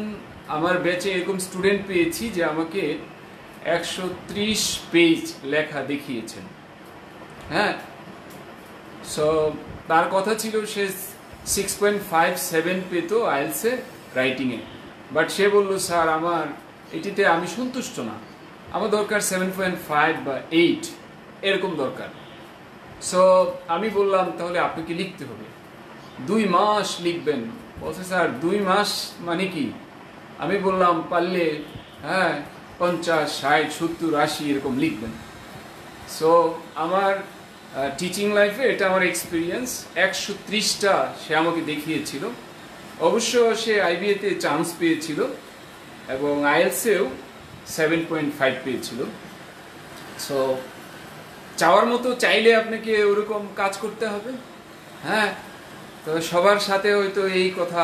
Speaker 1: আমার ব্যাচে এরকম স্টুডেন্ট পেয়েছি যে আমাকে 130 পেজ লেখা দেখিয়েছেন। হ্যাঁ, সো তার কথা ছিল সে 6.57 পেত আইএলসে রাইটিংয়ে, বাট সে বলল স্যার আমার এটিতে আমি সন্তুষ্ট না, আমার দরকার 7.5 বা 8 এরকম দরকার। সো আমি বললাম তাহলে আপনাকে লিখতে হবে, 2 মাস লিখবেন। বলছে স্যার 2 মাস মানে কি? আমি বললাম পারলে 50, 60, 70, 80 এরকম লিখবেন। সো আমার টিচিং লাইফে এটা আমার এক্সপিরিয়েন্স। 130টা সে আমাকে দেখিয়েছিল। অবশ্য সে আইবিএতে চান্স পেয়েছিল এবং আইএলসেও 7.5 পেয়েছিল। সো চাওয়ার মতো চাইলে আপনাকে ওরকম কাজ করতে হবে। হ্যাঁ, তো সবার সাথে হয়তো এই কথা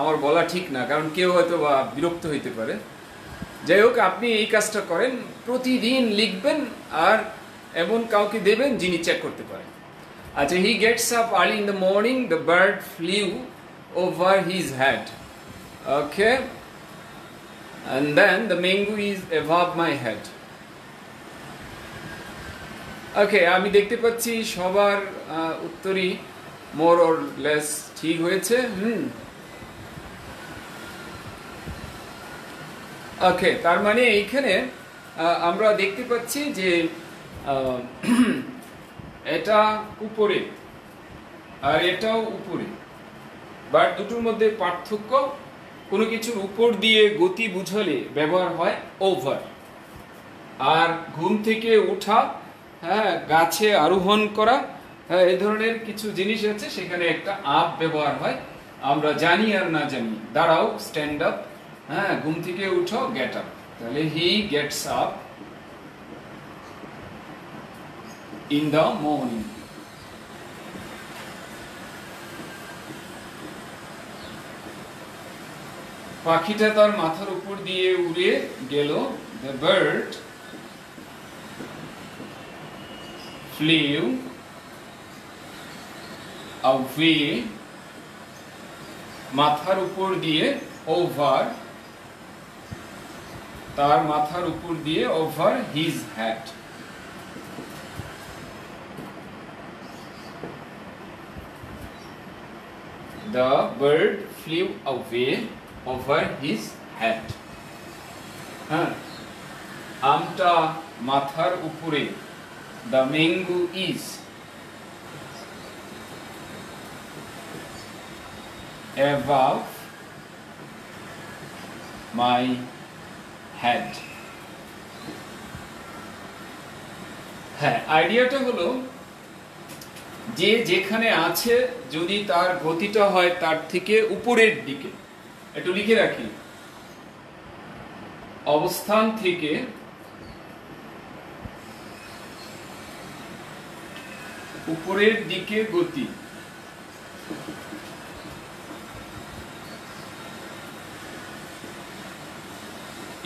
Speaker 1: আমার বলা ঠিক না, কারণ কেউ হয়তো বা বিরক্ত হইতে পারে। যাই হোক, আপনি এই কাজটা করেন, প্রতিদিন লিখবেন আর এমন কাউকে দেবেন যিনি চেক করতে পারেন। আচ্ছা, he gets up early in the morning, the bird flew over his head. Okay, and then the mango is above my head. Okay, আমি দেখতে পাচ্ছি সবার উত্তরই মোর অর লেস ঠিক হয়েছে। ওকে, তার মানে এইখানে আমরা দেখতে পাচ্ছি যে এটা উপরে আর এটাও উপরে, বাট দুটোর মধ্যে পার্থক্য, কোনো কিছুর উপর দিয়ে গতি বুঝালে ব্যবহার হয় ওভার, আর ঘুম থেকে ওঠা, হ্যাঁ, গাছে আরোহণ করা, হ্যাঁ, এই ধরনের কিছু জিনিস আছে সেখানে একটা আপ ব্যবহার হয়। আমরা জানি আর না জানি, দাঁড়াও, স্ট্যান্ড আপ, হ্যাঁ, ঘুম থেকে উঠো, গেট আপ। তাহলে হি gets up in the morning. পাখিটা তার মাথার উপর দিয়ে উড়ে গেল। The bird flew away, মাথার উপর দিয়ে, over, তার মাথার উপর দিয়ে, over his head. The bird flew away over his head. হ্যাঁ, আমটা মাথার উপরে, the mango is above my head. হ্যাঁ, আইডিয়াটা হলো যে যেখানে আছে যদি তার গতিটা হয় তার থেকে উপরের দিকে, একটু লিখে রাখি, অবস্থান থেকে উপরের দিকে গতি,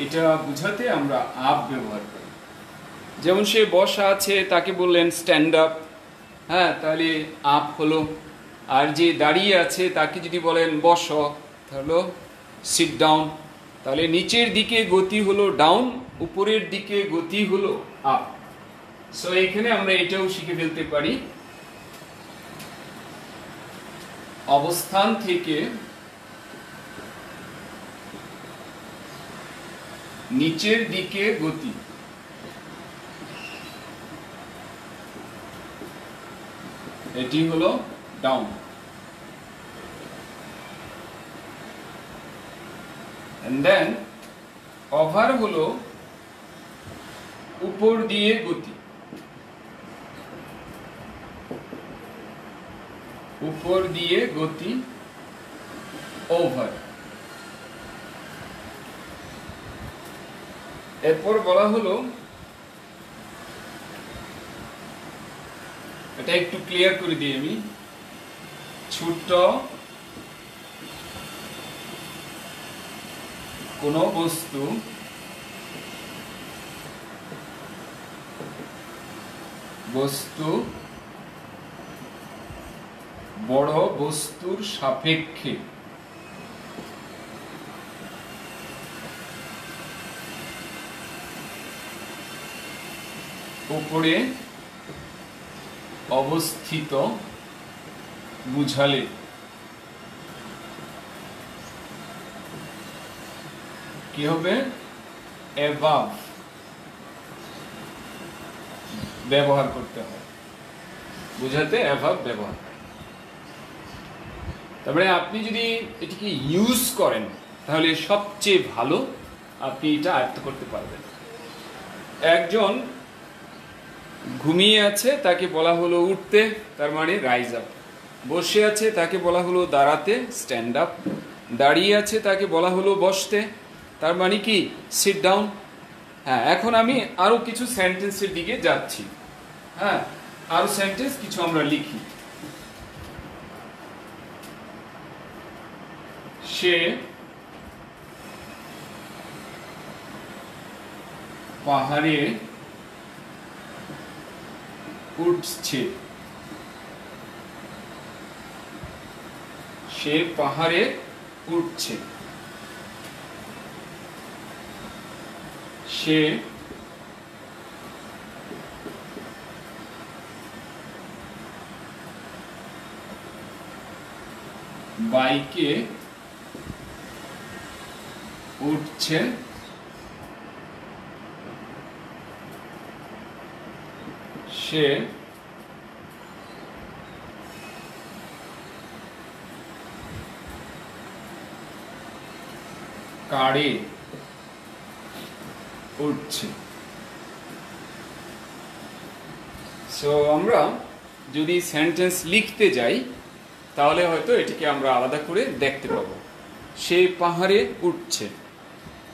Speaker 1: এটা বুঝাতে আমরা আপ ব্যবহার করি। যেমন সে বসা আছে, তাকে বললেন স্ট্যান্ড আপ, হ্যাঁ, তাহলে আপ হলো। আর যে দাঁড়িয়ে আছে তাকে যদি বলেন বস, তাহলে সিট ডাউন। তাহলে নিচের দিকে গতি হলো ডাউন, উপরের দিকে গতি হলো আপ। সো এখানে আমরা এটাও শিখে ফেলতে পারি, অবস্থান থেকে নিচের দিকে গতি, এটি হলো ডাউন। and then over হলো উপর দিয়ে গতি, উপর দিয়ে গতি, ওভার। এরপর বলা হলো, এটা একটু ক্লিয়ার করে দিই আমি, ছোট কোন বস্তু বড় বস্তুর সাপেক্ষে উপরে অবস্থিত বুঝালে কি হবে? above ব্যবহার করতে হয়, বুঝাতে above ব্যবহার। তারপরে আপনি যদি এটিকে ইউজ করেন তাহলে সবচেয়ে ভালো আপনি এটা আয়ত্ত করতে পারবেন। একজন ঘুমিয়ে আছে, তাকে বলা হলো উঠতে, তার মানে রাইজ আপ। বসে আছে, তাকে বলা হলো দাঁড়াতে, স্ট্যান্ড আপ। দাঁড়িয়ে আছে, তাকে বলা হলো বসতে, তার মানে কি সিট ডাউন। হ্যাঁ, এখন আমি আরো কিছু সেন্টেন্সের দিকে যাচ্ছি। হ্যাঁ, আরো সেন্টেন্স কিছু আমরা লিখি। সে পাহাড়ে উঠছে, সে পাহাড়ে উঠছে। সে বাইকে উঠছে, সে কারে উঠছে। সো আমরা যদি সেন্টেন্স লিখতে যাই তাহলে হয়তো এটিকে আমরা আলাদা করে দেখতে পাবো। সে পাহাড়ে উঠছে,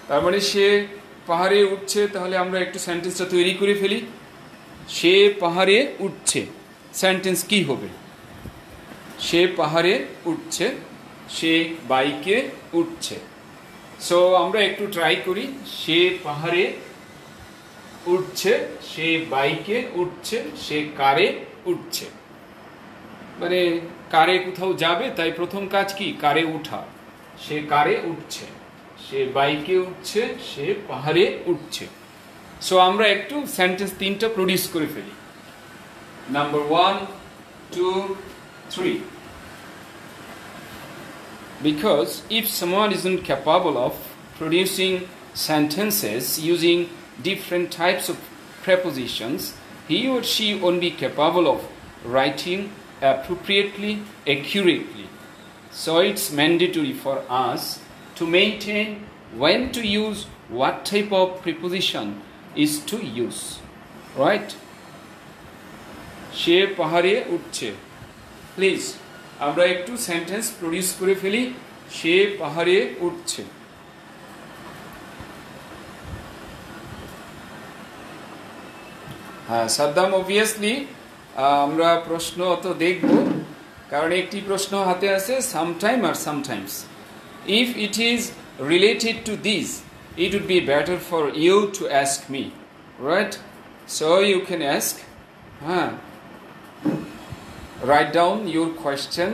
Speaker 1: তার মানে সে পাহাড়ে উঠছে, তাহলে আমরা একটু সেন্টেন্সটা তৈরি করে ফেলি। সে পাহাড়ে উঠছে, সেন্টেন্স কি হবে? সে পাহাড়ে উঠছে, সে বাইকে উঠছে। সো আমরা একটু ট্রাই করি। সে পাহাড়ে উঠছে, সে বাইকে উঠছে, সে কারে উঠছে। মানে কারে কোথাও যাবে, তাই প্রথম কাজ কি? কারে উঠা। সে কারে উঠছে, সে বাইকে উঠছে, সে পাহাড়ে উঠছে। সো আমরা একটু সেন্টেন্স 3টা প্রডিউস করে ফেলি। Number 1, 2, 3. Because if someone isn't capable of producing sentences using different types of prepositions, he or she won't be capable of writing appropriately, accurately. So it's mandatory for us to maintain when to use what type of preposition is to use. Right? সে পাহাড়ে উঠছে। Please আমরা একটু sentence produce করে ফেলি। সে পাহাড়ে উঠছে। হ্যাঁ Saddam, obviously আমরা প্রশ্ন অত দেখব, কারণ একটি প্রশ্ন হাতে আছে, সামটাইম আর sometimes. If it is related to this, it would be better for you to ask me, right? So you can ask, write down your question.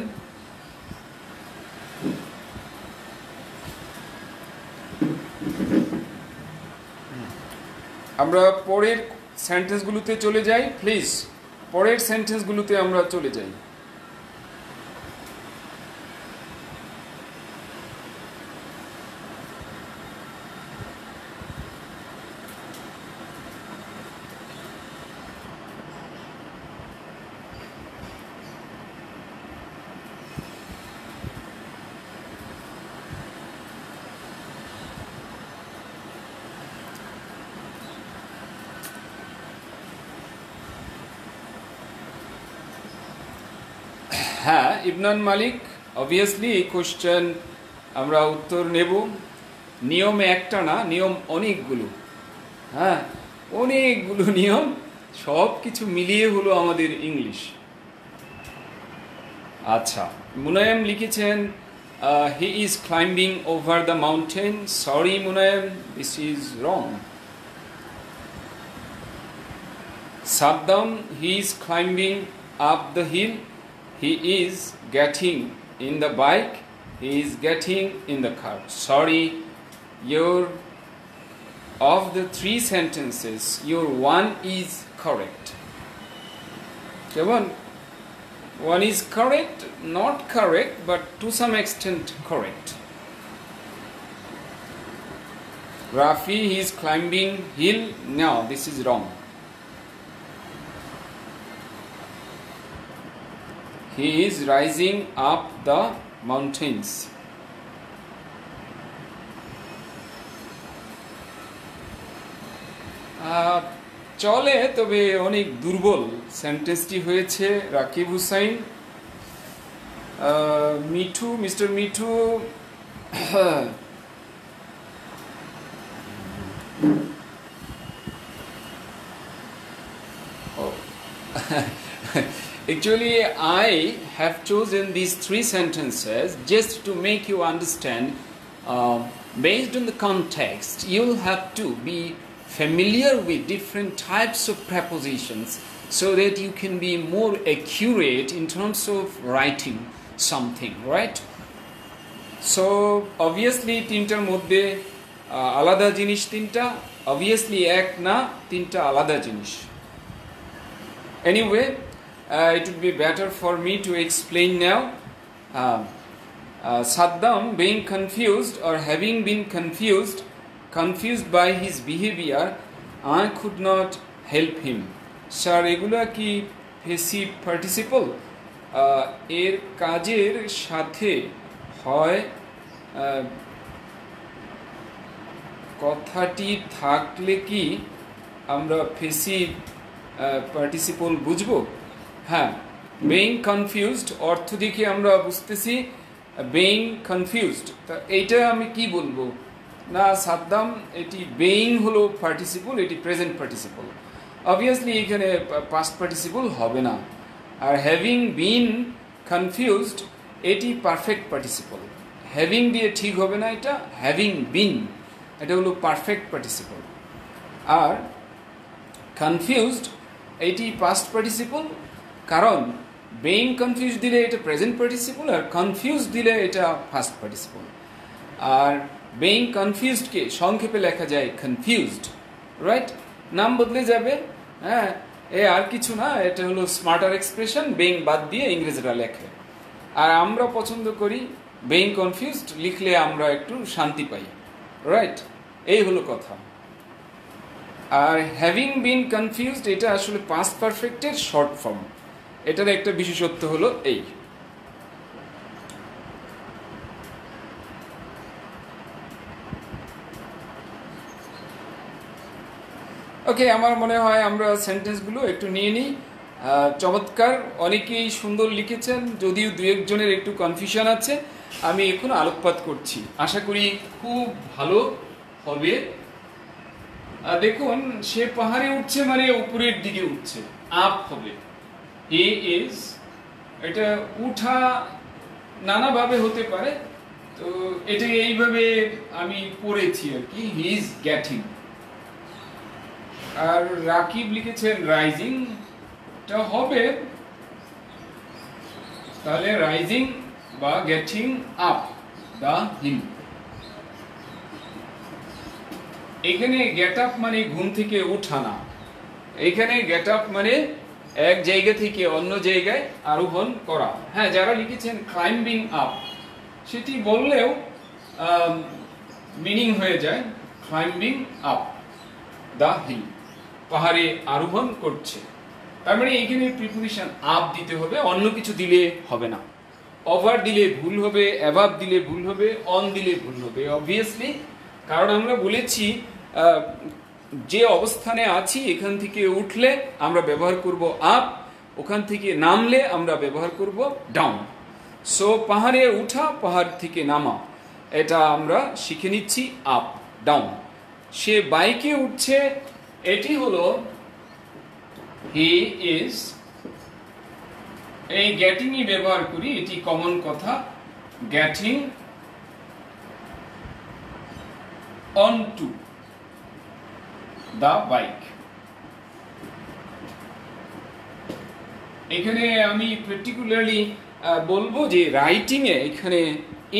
Speaker 1: আমরা পরের সেন্টেন্সগুলোতে চলে যাই। প্লিজ পরের সেন্টেন্সগুলোতে আমরা চলে যাই। হ্যাঁ ইবনান মালিক, অবভিয়াসলি এই কোশ্চেন আমরা উত্তর নেব। নিয়ম একটা না, নিয়ম অনেকগুলো। হ্যাঁ অনেকগুলো নিয়ম, সব কিছু মিলিয়ে হলো আমাদের ইংলিশ। আচ্ছা, মুনায়েম লিখেছেন he is climbing over the mountain. Sorry Munayem, this is wrong. Saddam, he is climbing up the hill. He is getting in the bike, he is getting in the car. Sorry, your of the 3 sentences, your one is correct. One is correct, not correct, but to some extent correct. Rafi, he is climbing hill. No, this is wrong. He is rising up the mountains. চলে, তবে অনেক দুর্বল সেন্টেন্সটি হয়েছে। Rakib Hussain, Mithu, mister Mithu, actually I have chosen these 3 sentences just to make you understand, based on the context you'll have to be familiar with different types of prepositions so that you can be more accurate in terms of writing something, right? So obviously তিনটার মধ্যে আলাদা জিনিস, তিনটা obviously এক না, তিনটা আলাদা জিনিস। Anyway, it would be better for me to explain now. Saddam being confused or having been confused by his behavior, I could not help him. Sir, এগুলা কি passive participle? এর কাজের সাথে হয় কথাটি থাকলে কি আমরা passive participle বুঝবো? হ্যাঁ, being confused অর্থ দেখে আমরা বুঝতেছি being confused। তা এইটা আমি কি বলবো? না সাদ্দাম, এটি being হলো পার্টিসিপল, এটি প্রেজেন্ট পার্টিসিপল। অবভিয়াসলি এখানে পাস্ট পার্টিসিপল হবে না। আর হ্যাভিং বিন কনফিউজড, এটি পারফেক্ট পার্টিসিপল। হ্যাভিং দিয়ে ঠিক হবে না, এটা হ্যাভিং বিন, এটা হলো পারফেক্ট পার্টিসিপল। আর কনফিউজড এটি পাস্ট পার্টিসিপল, কারণ বেইং কনফিউজ দিলে এটা প্রেজেন্ট পার্টিসিপল, আর কনফিউজ দিলে এটা ফার্স্ট পার্টিসিপল। আর বেইং কনফিউজডকে সংক্ষেপে লেখা যায় কনফিউজড, রাইট? নাম বদলে যাবে, হ্যাঁ, আর কিছু না, এটা হলো স্মার্টার এক্সপ্রেশন, বেইং বাদ দিয়ে ইংরেজরা লেখে। আর আমরা পছন্দ করি বেইং কনফিউজড লিখলে আমরা একটু শান্তি পাই, রাইট? এই হলো কথা। আর হ্যাভিং বিন কনফিউজড এটা আসলে পাস্ট পারফেক্টের শর্ট ফর্ম। এটার একটা বিশেষত্ব হলো এই। ওকে, আমার মনে হয় আমরা সেন্টেন্সগুলো একটু নিয়ে নিই। চমৎকার, অনেকেই সুন্দর লিখেছেন, যদিও দু একজনের একটু কনফিউশন আছে। আমি এখন আলোকপাত করছি, আশা করি খুব ভালো হবে। দেখুন, সে পাহাড়ে উঠছে মানে উপরের দিকে উঠছে, আপ হবে। হি ইজ, এটা উঠা নানাভাবে হতে পারে, তো এটা এইভাবে আমি পড়েছি আর কি, হি ইজ গেটিং। আর রাকিব লিখেছেন রাইজিং, এটা হবে তাহলে রাইজিং বা গেটিং আপ দ্য হিল। এখানে গেট আপ মানে ঘুম থেকে উঠা না, এখানে গেট আপ মানে এক জায়গা থেকে অন্য জায়গায় আরোহণ করা। হ্যাঁ, যারা লিখেছেন ক্লাইম্বিং আপ, সেটি বললেও মিনিং হয়ে যায় ক্লাইম্বিং আপ দ্য হিল, পাহাড়ে আরোহণ করছে। তার মানে এখানে প্রিপোজিশন আপ দিতে হবে, অন্য কিছু দিলে হবে না। ওভার দিলে ভুল হবে, অ্যাবাভ দিলে ভুল হবে, অন দিলে ভুল হবে অবভিয়াসলি, কারণ আমরা বলেছি যে অবস্থানে আছি এখান থেকে উঠলে আমরা ব্যবহার করব আপ, ওখান থেকে নামলে আমরা ব্যবহার করব ডাউন। সো পাহাড়ে উঠা, পাহাড় থেকে নামা, এটা আমরা শিখে নিচ্ছি আপ ডাউন। সে বাইকে উঠছে, এটি হলো হি ইজ। এই গেটিংই ব্যবহার করি, এটি কমন কথা, গেটিং onto the bike। এখানে আমি পার্টিকুলারলি বলবো যে রাইটিং এ এখানে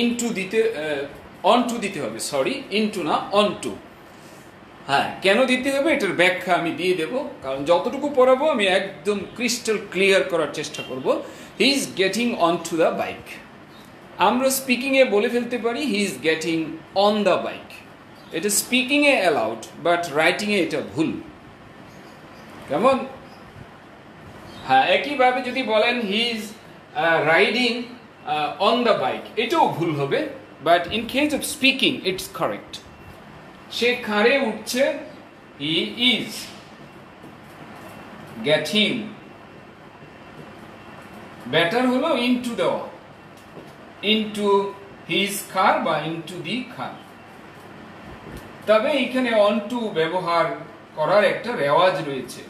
Speaker 1: ইনটু দিতে, অনটু দিতে হবে, সরি ইনটু না অনটু। হ্যাঁ, কেন দিতে হবে এটার ব্যাখ্যা আমি দিয়ে দেব, কারণ যতটুকু পড়াবো আমি একদম ক্রিস্টাল ক্লিয়ার করার চেষ্টা করব। He is getting on to the bike. আমরা স্পিকিং এ বলে ফেলতে পারি he is getting on the bike, এটা স্পিকিং এ অ্যালাউড, বাট রাইটিং এ এটা ভুল। কেমন? হ্যাঁ, একইভাবে যদি বলেন he is riding on the bike, এটাও ভুল হবে, but in case of speaking it's correct. সে খাড়ে উঠছে, হি ইজ গেটিং, বেটার হলো ইনটু দেওয়া, ইনটু হিজ কার বা ইনটু দি কার। তবে এখানে অনটু ব্যবহার করার একটা রেওয়াজ রয়েছে,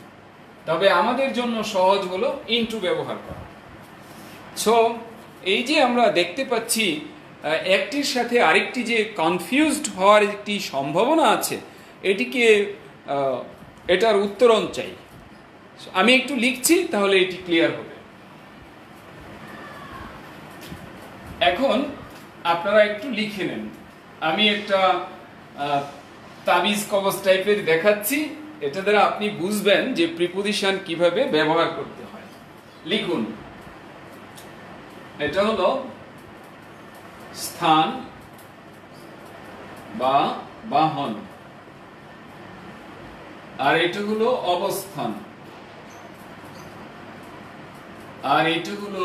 Speaker 1: তবে আমাদের জন্য সহজ হলো ইনটু ব্যবহার করা। সো এই যে আমরা দেখতে পাচ্ছি একটির সাথে আরেকটি যে কনফিউজড হওয়ার একটি সম্ভাবনা আছে, এটিকে এটার উত্তরণ চাই। আমি একটু লিখছি, তাহলে এটি ক্লিয়ার হবে। এখন আপনারা একটু লিখে নেন, আমি একটা তাবিজ কবজ টাইপের দেখাচ্ছি, এটা দ্বারা আপনি বুঝবেন যে প্রিপোজিশন কিভাবে ব্যবহার করতে হয়। লিখুন, এটা হলো স্থান বা বাহন, আর এটা হলো অবস্থান, আর এটা হলো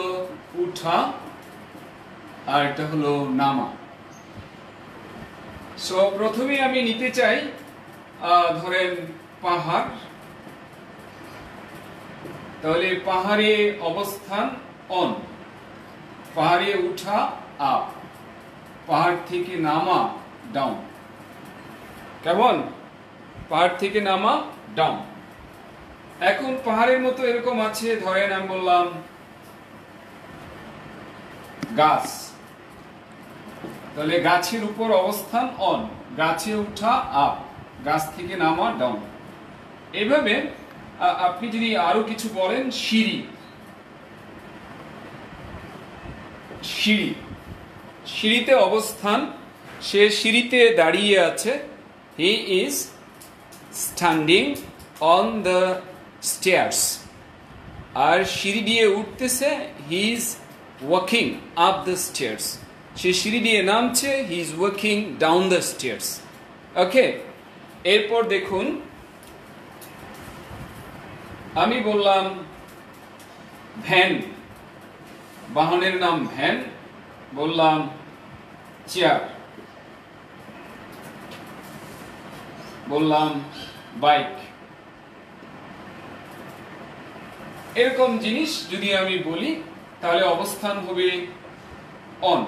Speaker 1: উঠা, আর এটা হলো নামা। সো প্রথমে আমি নিতে চাই, ধরেন পাহাড়, তাহলে পাহাড়ে অবস্থান অন, পাহাড়ে উঠা আপ, পাহাড় থেকে নামা ডাউন। কেমন? পাহাড় থেকে নামা ডাউন। এখন পাহাড়ের মতো এরকম আছে, ধরেন আমি বললাম গাছ, তাহলে গাছের উপর অবস্থান অন, গাছে ওঠা আপ, গাছ থেকে নামা ডাউন। এভাবে আপনি যদি আরো কিছু বলেন, সিঁড়ি, সিঁড়ি, সিঁড়িতে অবস্থান, সে সিঁড়িতে দাঁড়িয়ে আছে, he is standing on the stairs. আর সিঁড়ি দিয়ে উঠতেছে, he is walking up the stairs. সে সিঁড়ি দিয়ে নামছে, he is walking down the stairs. Okay, এরপর দেখুন, আমি বললাম ভ্যান, বাহনের নাম ভ্যান, বললাম চেয়ার, বললাম বাইক। এরকম জিনিস যদি আমি বলি তাহলে অবস্থান হবে অন,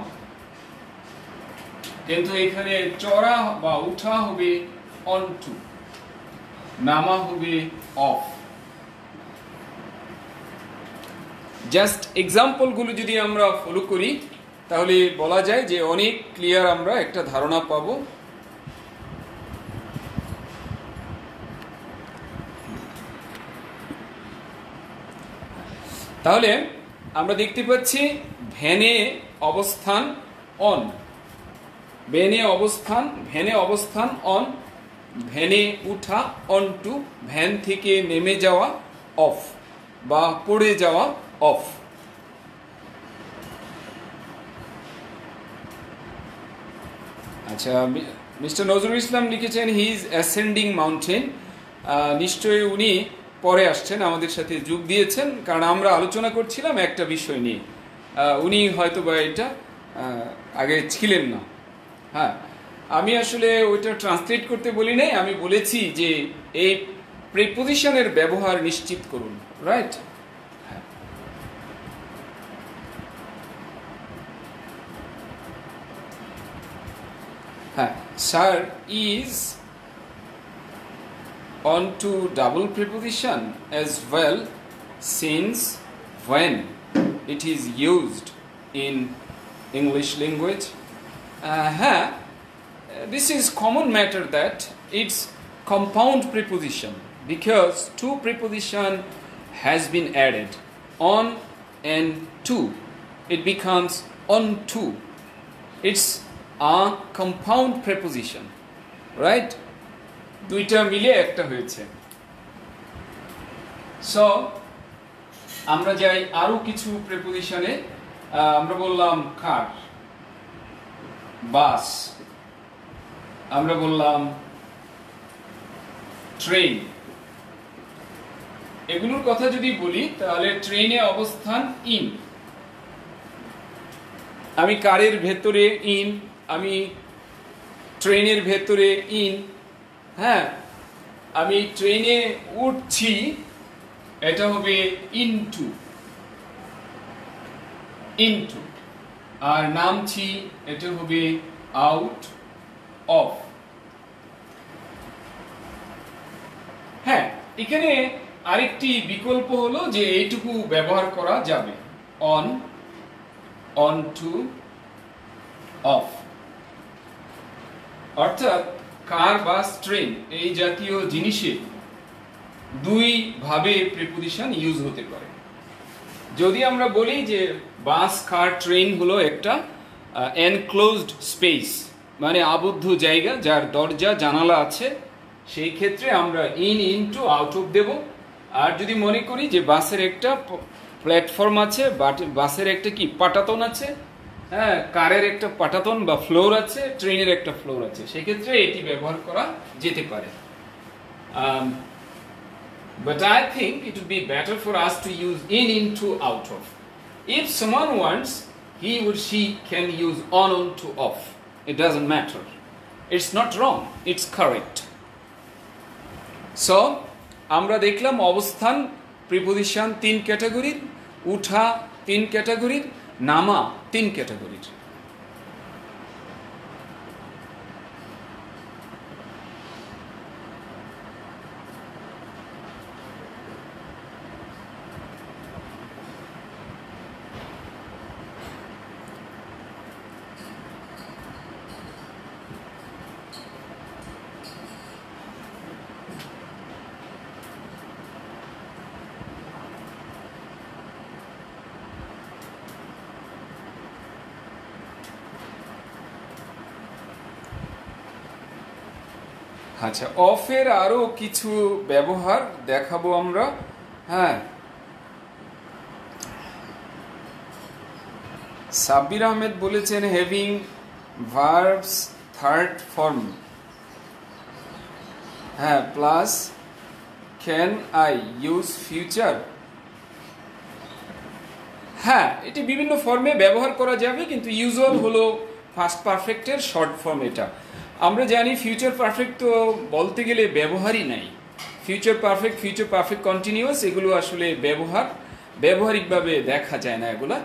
Speaker 1: কিন্তু এখানে চড়া বা উঠা হবে অন টু, নামা হবে অফ। জাস্ট এক্সাম্পল গুলো যদি আমরা ফলো করি তাহলে বলা যায় যে অনেক ক্লিয়ার আমরা একটা ধারণা পাবো। তাহলে আমরা দেখতে পাচ্ছি ভ্যানে অবস্থান অন, ভ্যানে অবস্থান, ভ্যানে অবস্থান অন, ভ্যানে উঠা অন টু, ভ্যান থেকে নেমে যাওয়া অফ বা পড়ে যাওয়া অফ। আচ্ছা, মিস্টার নজরুল ইসলাম লিখেছেন হি ইজ অ্যাসেন্ডিং মাউন্টেন। নিশ্চয়ই উনি পরে আসছেন, আমাদের সাথে যোগ দিয়েছেন, কারণ আমরা আলোচনা করছিলাম একটা বিষয় নিয়ে। উনি হয়তো বা এটা আগে ছিলেন না। হ্যাঁ, আমি আসলে ওইটা ট্রান্সলেট করতে বলি নাই, আমি বলেছি যে এই প্রিপোজিশনের ব্যবহার নিশ্চিত করুন, রাইট? হ্যাঁ, sir is on to double preposition as well, since when it is used in English language. This is common matter that it's compound preposition because two preposition has been added, on and to. It becomes on to. It's a compound preposition, right? দুইটা মিলে একটা হয়েছে। So আমরা যাই আরো কিছু প্রিপোজিশনে। আমরা বললাম কার, বাস, আমরা বললাম ট্রেন। এগুলোর কথা যদি বলি তাহলে ট্রেনে অবস্থান ইন, আমি কারের ভেতরে ইন, আমি ট্রেনের ভেতরে ইন। হ্যাঁ, আমি ট্রেনে উঠছি, এটা হবে ইনটু, ইনটু। আর নামছি, এটা হবে আউট অফ। হ্যাঁ, এখানে আরেকটি বিকল্প হলো যে এইটুকু ব্যবহার করা যাবে, অন, অন টু, অফ। অর্থাৎ কার, বাস, ট্রেন এই জাতীয় জিনিসে দুই ভাবে প্রিপোজিশন ইউজ হতে পারে। যদি আমরা বলি যে বাস, কার, ট্রেন হলো একটা এনক্লোজড স্পেস, মানে আবদ্ধ জায়গা যার দরজা জানালা আছে, সেই ক্ষেত্রে আমরা ইন, ইনটু, আউট অফ দেব। আর যদি মনে করি যে বাসের একটা প্ল্যাটফর্ম আছে, বাসের একটা কি পাটাতন আছে, হ্যাঁ, কারের একটা পাটাতন বা ফ্লোর আছে, ট্রেনের একটা ফ্লোর আছে, সেক্ষেত্রে এটি ব্যবহার করা যেতে পারে। But I think it would be better for us to use in, into, out of. If someone wants, he or she can use on to, off. It doesn't matter. It's not wrong. It's correct. So, আমরা দেখলাম অবস্থান preposition তিন ক্যাটাগরির, উঠা তিন ক্যাটাগরির, নামা তিন ক্যাটাগরির। আচ্ছা, অফের আরো কিছু ব্যবহার দেখাবো আমরা। হ্যাঁ, সাব্বির আহমেদ বলেছেন হ্যাভিং ভার্বস থার্ড ফর্ম, হ্যাঁ, plus can I use future. হ্যাঁ, এটি বিভিন্ন ফর্মে ব্যবহার করা যাবে, কিন্তু ইউজুয়াল হলো ফার্স্ট পারফেক্টের শর্ট ফর্ম। এটা আমরা জানি। ফিউচার পারফেক্ট তো বলতে গেলে ব্যবহারই নাই। ফিউচার পারফেক্ট কন্টিনিউয়াস, এগুলো আসলে ব্যবহারিকভাবে দেখা যায় না। এগুলা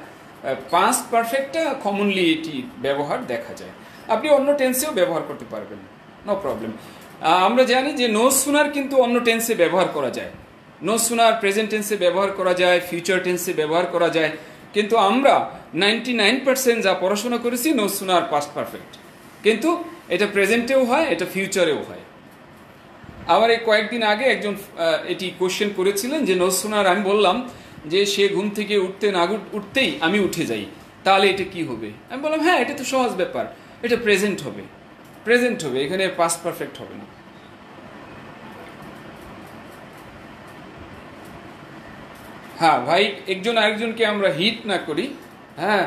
Speaker 1: পাস্ট পারফেক্টটা কমনলি এটি ব্যবহার দেখা যায়। আপনি অন্য টেন্সেও ব্যবহার করতে পারবেন, নো প্রবলেম। আমরা জানি যে নো সুনার কিন্তু অন্য টেন্সে ব্যবহার করা যায়। নো সুনার প্রেজেন্ট টেন্সে ব্যবহার করা যায়, ফিউচার টেন্সে ব্যবহার করা যায়, কিন্তু আমরা 99% যা পড়াশোনা করেছি নো সুনার পাস্ট পারফেক্ট, কিন্তু এটা প্রেজেন্টেও হয়, এটা ফিউচারেও হয়। আমার এই কয়েকদিন আগে একজন এটি কোশ্চেন করেছিলেন যে নো সুনার, আমি বললাম যে সে ঘুম থেকে উঠতেই আমি উঠে যাই, তাহলে এটা কি হবে? আমি বললাম হ্যাঁ, এটা তো সহজ ব্যাপার, এটা প্রেজেন্ট হবে, এখানে পাস্ট পারফেক্ট হবে না। হ্যাঁ ভাই, একজন আরেকজনকে আমরা হিট না করি, হ্যাঁ,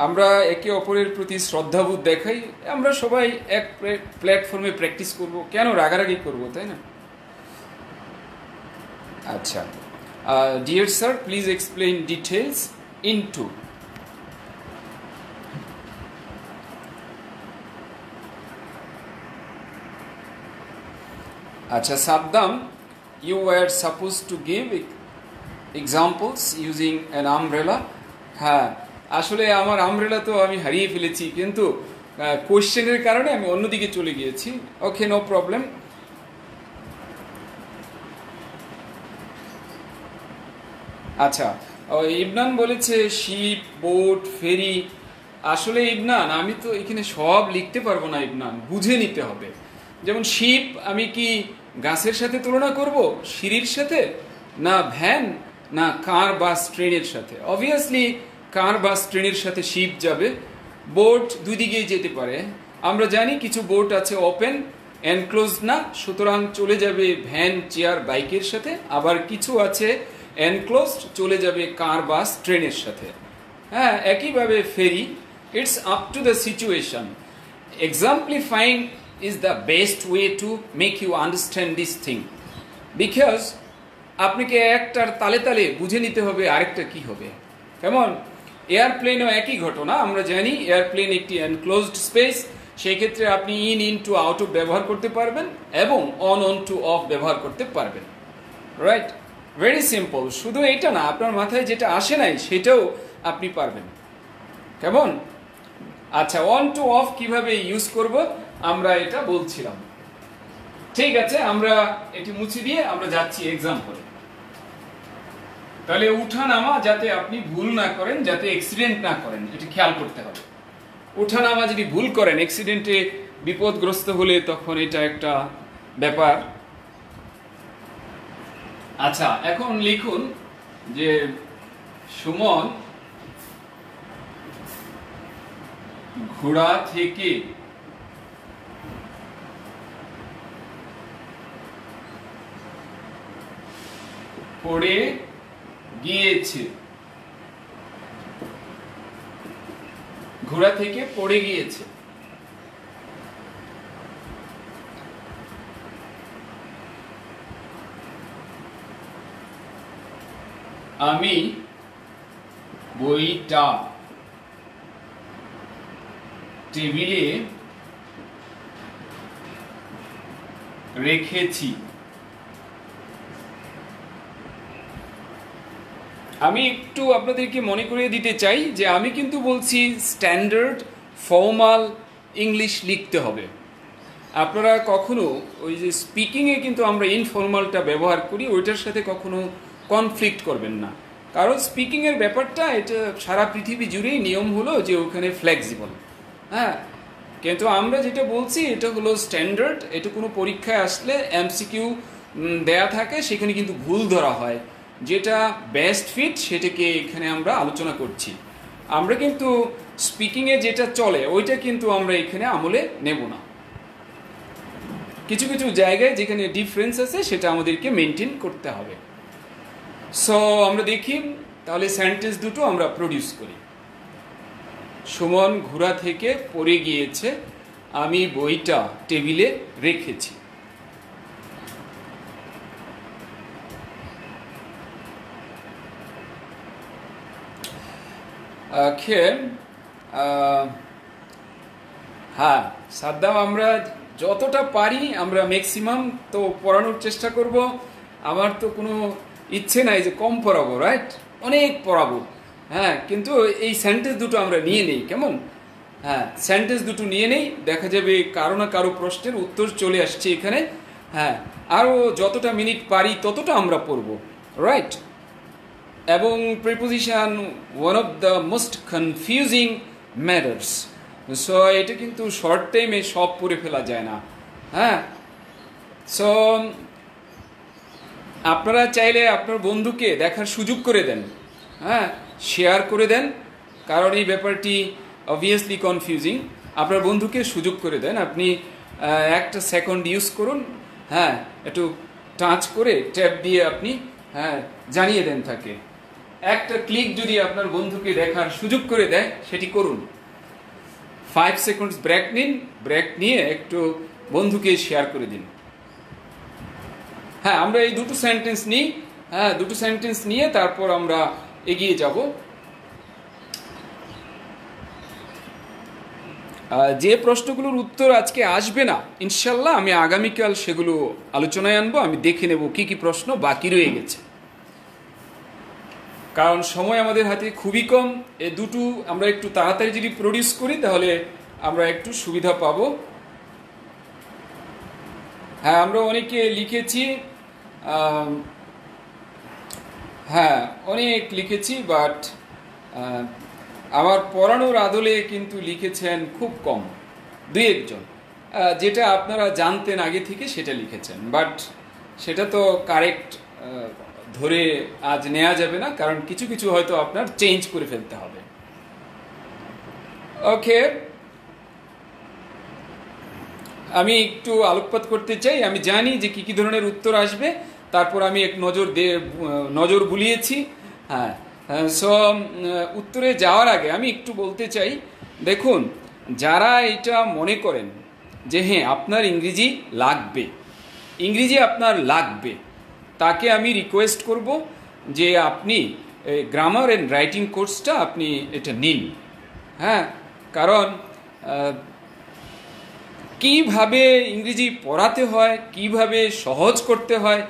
Speaker 1: আমরা একে অপরের প্রতি শ্রদ্ধাবোধ দেখাই, আমরা সবাই এক প্ল্যাটফর্মে প্র্যাকটিস করব, কেন রাগারাগি করব, তাই না? আচ্ছা, dear sir, please explain details into. আচ্ছা, Saddam, you were supposed to give examples using an umbrella. হ্যাঁ, আসলে আমার আমব্রেলা তো আমি হারিয়ে ফেলেছি, কিন্তু কোশ্চেনের কারণে আমি অন্যদিকে চলে গিয়েছি। ওকে, নো প্রবলেম। আচ্ছা, ইবনান বলেছে শিপ, বোট, ফেরি। আসলে ইবনান, আমি তো এখানে সব লিখতে পারবো না ইবনান, বুঝে নিতে হবে। যেমন শিপ আমি কি গাছের সাথে তুলনা করব, সিঁড়ির সাথে, না ভ্যান, না কার বাস ট্রেনের সাথে? অবভিয়াসলি কার বাস ট্রেনের সাথে শিপ যাবে। বোট দুই দিকেই যেতে পারে। আমরা জানি কিছু বোট আছে ওপেন, এনক্লোজ না, সুতরাং চলে যাবে ভ্যান, চেয়ার, বাইকের সাথে। আবার কিছু আছে এনক্লোজড, চলে যাবে কার বাস ট্রেনের সাথে। হ্যাঁ, একইভাবে ferry, it's up to the situation. Exemplifying is the best way to make you understand this thing, because আপনাকে একটার তালে তালে বুঝে নিতে হবে আরেকটা কি হবে। কেমন? এয়ারপ্লেনও একই ঘটনা। আমরা জানি এয়ারপ্লেন একটি এনক্লোজড স্পেস, সেই ক্ষেত্রে আপনি ইন টু আউট অফ ব্যবহার করতে পারবেন এবং অন টু অফ ব্যবহার করতে পারবেন। Right, very simple. শুধু এটা না, আপনার মাথায় যেটা আসে নাই সেটাও আপনি পারবেন। কেমন? আচ্ছা, অন টু অফ কিভাবে ইউজ করব আমরা এটা বলছিলাম। ঠিক আছে, আমরা এটি মুছে দিয়ে আমরা যাচ্ছি এক্সাম্পলে। তাহলে উঠা নামা যাতে আপনি ভুল না করেন, যাতে অ্যাক্সিডেন্ট না করেন, এটি খেয়াল করতে হবে। উঠা নামা যদি ভুল করেন, অ্যাক্সিডেন্টে বিপদগ্রস্ত হলে তখন এটা একটা ব্যাপার। আচ্ছা, এখন লিখুন যে সুমন ঘোড়া থেকে পড়ে গিয়েছে। ঘোড়া থেকে পড়ে গিয়েছে। আমি বইটা টেবিলে রেখেছি। আমি একটু আপনাদেরকে মনে করিয়ে দিতে চাই যে আমি কিন্তু বলছি স্ট্যান্ডার্ড ফর্মাল ইংলিশ লিখতে হবে। আপনারা কখনো ওই যে স্পিকিংয়ে কিন্তু আমরা ইনফর্মালটা ব্যবহার করি, ওইটার সাথে কখনো কনফ্লিক্ট করবেন না, কারণ স্পিকিংয়ের ব্যাপারটা এটা সারা পৃথিবী জুড়েই নিয়ম হলো যে ওখানে ফ্লেক্সিবল। হ্যাঁ, কিন্তু আমরা যেটা বলছি এটা হলো স্ট্যান্ডার্ড। এটা কোনো পরীক্ষায় আসলে এমসিকিউ দেয়া থাকে, সেখানে কিন্তু ভুল ধরা হয়। যেটা বেস্ট ফিট সেটাকে এখানে আমরা আলোচনা করছি। আমরা কিন্তু স্পিকিংয়ে যেটা চলে ওইটা কিন্তু আমরা এখানে আমলে নেব না। কিছু কিছু জায়গায় যেখানে ডিফারেন্স আছে সেটা আমাদেরকে মেনটেন করতে হবে। সো আমরা দেখি তাহলে সেন্টেন্স দুটো আমরা প্রডিউস করি। সুমন ঘোড়া থেকে পড়ে গিয়েছে, আমি বইটা টেবিলে রেখেছি। হ্যাঁ সাদ্দাম, আমরা যতটা পারি আমরা ম্যাক্সিমাম তো পড়ানোর চেষ্টা করব। আমার তো কোনো ইচ্ছে নাই যে কম পড়াবো, রাইট? অনেক পড়াবো, হ্যাঁ, কিন্তু এই সেন্টেন্স দুটো আমরা নিয়ে নেই, কেমন? হ্যাঁ, সেন্টেন্স দুটো নিয়ে নেই, দেখা যাবে কারো না কারো প্রশ্নের উত্তর চলে আসছে এখানে। হ্যাঁ, আরও যতটা মিনিট পারি ততটা আমরা পড়ব, রাইট? এবং preposition one of the most confusing matters. So এটা কিন্তু শর্ট টাইমে সব পড়ে ফেলা যায় না। হ্যাঁ, সো আপনারা চাইলে আপনার বন্ধুকে দেখার সুযোগ করে দেন, হ্যাঁ, শেয়ার করে দেন, কারণ এই ব্যাপারটি অবভিয়াসলি কনফিউজিং। আপনার বন্ধুকে সুযোগ করে দেন, আপনি একটা সেকেন্ড ইউজ করুন, হ্যাঁ, একটু টাচ করে ট্যাপ দিয়ে আপনি হ্যাঁ জানিয়ে দেন তাকে। একটা ক্লিক যদি আপনার বন্ধুকে দেখার সুযোগ করে দেয় সেটি করুন। 5 সেকেন্ডস ব্রেক নিন, ব্রেক নিয়ে একটু বন্ধুকে শেয়ার করে দিন। হ্যাঁ, আমরা এই দুটো সেন্টেন্স নিই, হ্যাঁ, দুটো সেন্টেন্স নিয়ে তারপর আমরা এগিয়ে যাব। যে প্রশ্নগুলোর উত্তর আজকে আসবে না, ইনশাল্লাহ আমি আগামীকাল সেগুলো আলোচনায় আনবো। আমি দেখে নেব কি কি প্রশ্ন বাকি রয়ে গেছে, কারণ সময় আমাদের হাতে খুবই কম। এ দুটো আমরা একটু তাড়াতাড়ি যদি প্রডিউস করি তাহলে আমরা একটু সুবিধা পাব। হ্যাঁ, আমরা অনেকে লিখেছি, হ্যাঁ অনেক লিখেছি, বাট আমার পড়ানোর আদলে কিন্তু লিখেছেন খুব কম, 2-1 জন। যেটা আপনারা জানতেন আগে থেকে সেটা লিখেছেন, বাট সেটা তো কারেক্ট ধরে আজ নেওয়া যাবে না, কারণ কিছু কিছু হয়তো আপনার চেঞ্জ করে ফেলতে হবে। ওকে, আমি একটু আলোকপাত করতে চাই। আমি জানি যে কি কি ধরনের উত্তর আসবে, তারপর আমি এক নজর বুলিয়েছি। হ্যাঁ, সো উত্তরে যাওয়ার আগে আমি একটু বলতে চাই, দেখুন, যারা এটা মনে করেন যে হ্যাঁ আপনার ইংরেজি লাগবে, তাকে আমি রিকোয়েস্ট করব যে আপনি গ্রামার অ্যান্ড রাইটিং কোর্সটা আপনি এটা নিন। হ্যাঁ, কারণ কিভাবে ইংরেজি পড়াতে হয়, কিভাবে সহজ করতে হয়,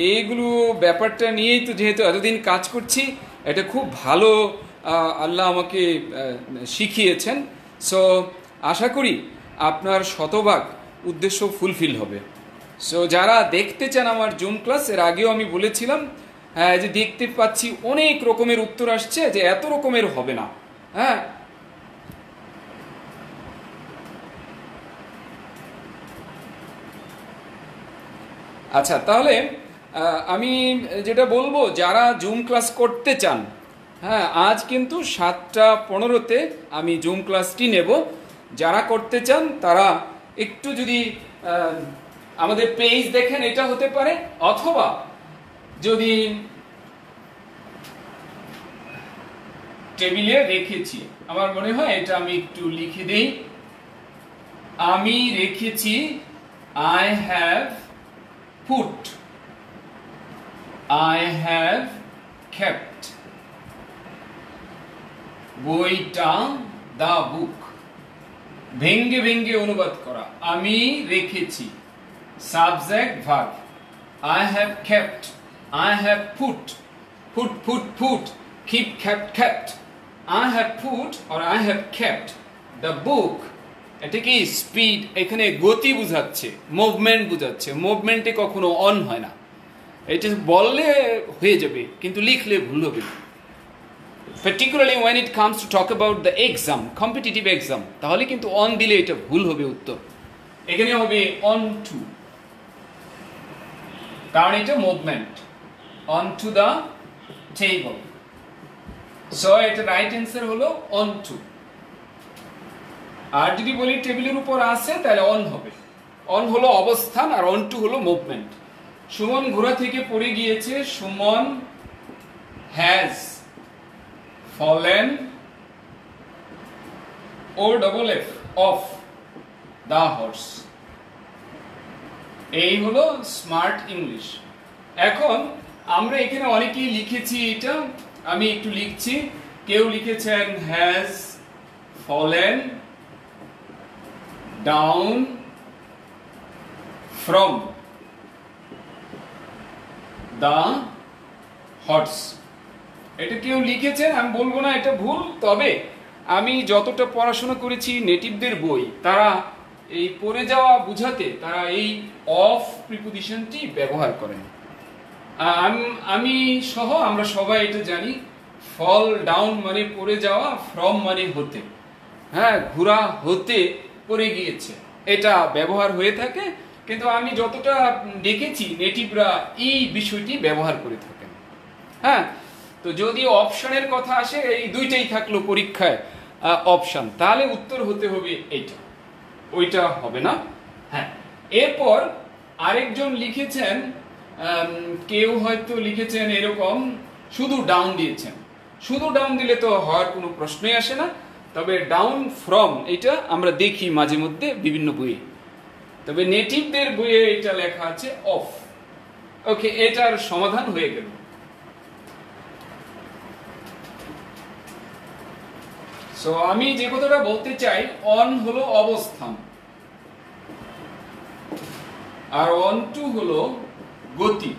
Speaker 1: এইগুলো ব্যাপারটা নিয়েই তো যেহেতু এতদিন কাজ করছি, এটা খুব ভালো আল্লাহ আমাকে শিখিয়েছেন। সো আশা করি আপনার শতভাগ উদ্দেশ্য ফুলফিল হবে। সো যারা দেখতে চান আমার জুম ক্লাস, এর আগেও আমি বলেছিলাম, হ্যাঁ, যে দেখতে পাচ্ছি অনেক রকমের উত্তর আসছে, যে এত রকমের হবে না। হ্যাঁ, আচ্ছা, তাহলে আমি যেটা বলবো, যারা জুম ক্লাস করতে চান, হ্যাঁ, আজ কিন্তু 7:15-তে আমি জুম ক্লাসটি নেব। যারা করতে চান তারা একটু যদি আমাদের পেজ দেখেন, এটা হতে পারে, অথবা যদি টেবিলে রেখেছি, আমার মনে হয় এটা আমি একটু লিখে দেই। আমি রেখেছি, I have put, I have kept, বইটা, the book। ভেঙ্গে ভেঙ্গে অনুবাদ করা, আমি রেখেছি, subject verb, I have kept, I have put, keep, kept, I have put or I have kept the book। এটা কি স্পিড, এখানে গতি বুঝাচ্ছে, মুভমেন্ট বুঝাচ্ছে। মুভমেন্টে কখনো অন হয় না, এটা বললে হয়ে যাবে কিন্তু লিখলে ভুল হবে, particularly when it comes to talk about the exam, competitive exam, তাহলে কিন্তু অন দিলে এটা ভুল হবে উত্তর। এখানে হবে on to, কারণ এটা movement, on to the table। So এটা রাইট অ্যান্সার হলো on to। আর যদি বলি টেবিলের উপর আছে তাহলে অন হবে, অন হলো অবস্থান আর অন টু হলো মুভমেন্ট। সুমন ঘোড়া থেকে পড়ে গিয়েছে, সুমন হ্যাজ ফলেন ও double F off the horse. এই হলো স্মার্ট ইংলিশ। এখন আমরা এখানে অনেকেই লিখেছি, এটা আমি একটু লিখছি। কেউ লিখেছেন has fallen down from the horse. এটা কেউ লিখেছেন, আমি বলবো না এটা ভুল, তবে আমি যতটা পড়াশোনা করেছি নেটিভদের বই, তারা এই পড়ে যাওয়া বুঝাতে তারা এই অফ প্রিপোজিশনটি ব্যবহার করেন। আমি সহ আমরা সবাই এটা জানি, ফল ডাউন মানে পড়ে যাওয়া, ফ্রম মানে হতে। হ্যাঁ, ঘোড়া হতে পড়ে গিয়েছে, এটা ব্যবহার হয়ে থাকে। কিন্তু আমি যতটা দেখেছি নেটিভরা এই বিষয়টি ব্যবহার করে থাকেন। হ্যাঁ, তো যদি অপশনের কথা আসে, এই দুইটাই থাকলো পরীক্ষায় অপশন, তাহলে উত্তর হতে হবে এইটা, ওইটা হবে না। হ্যাঁ, এরপর আরেকজন লিখেছেন, কেউ হয়তো লিখেছেন এরকম, শুধু ডাউন দিয়েছেন। শুধু ডাউন দিলে তো হওয়ার কোনো প্রশ্নই আসে না, তবে ডাউন ফ্রম এটা আমরা দেখি মাঝে মধ্যে বিভিন্ন বইয়ে, তবে নেটিভদের বইয়ে এটা লেখা আছে অফ। ওকে, এটার সমাধান হয়ে গেল। সো আমি যে কথাটা বলতে চাই, অন হলো অবস্থান আর অন টু হলো গতি।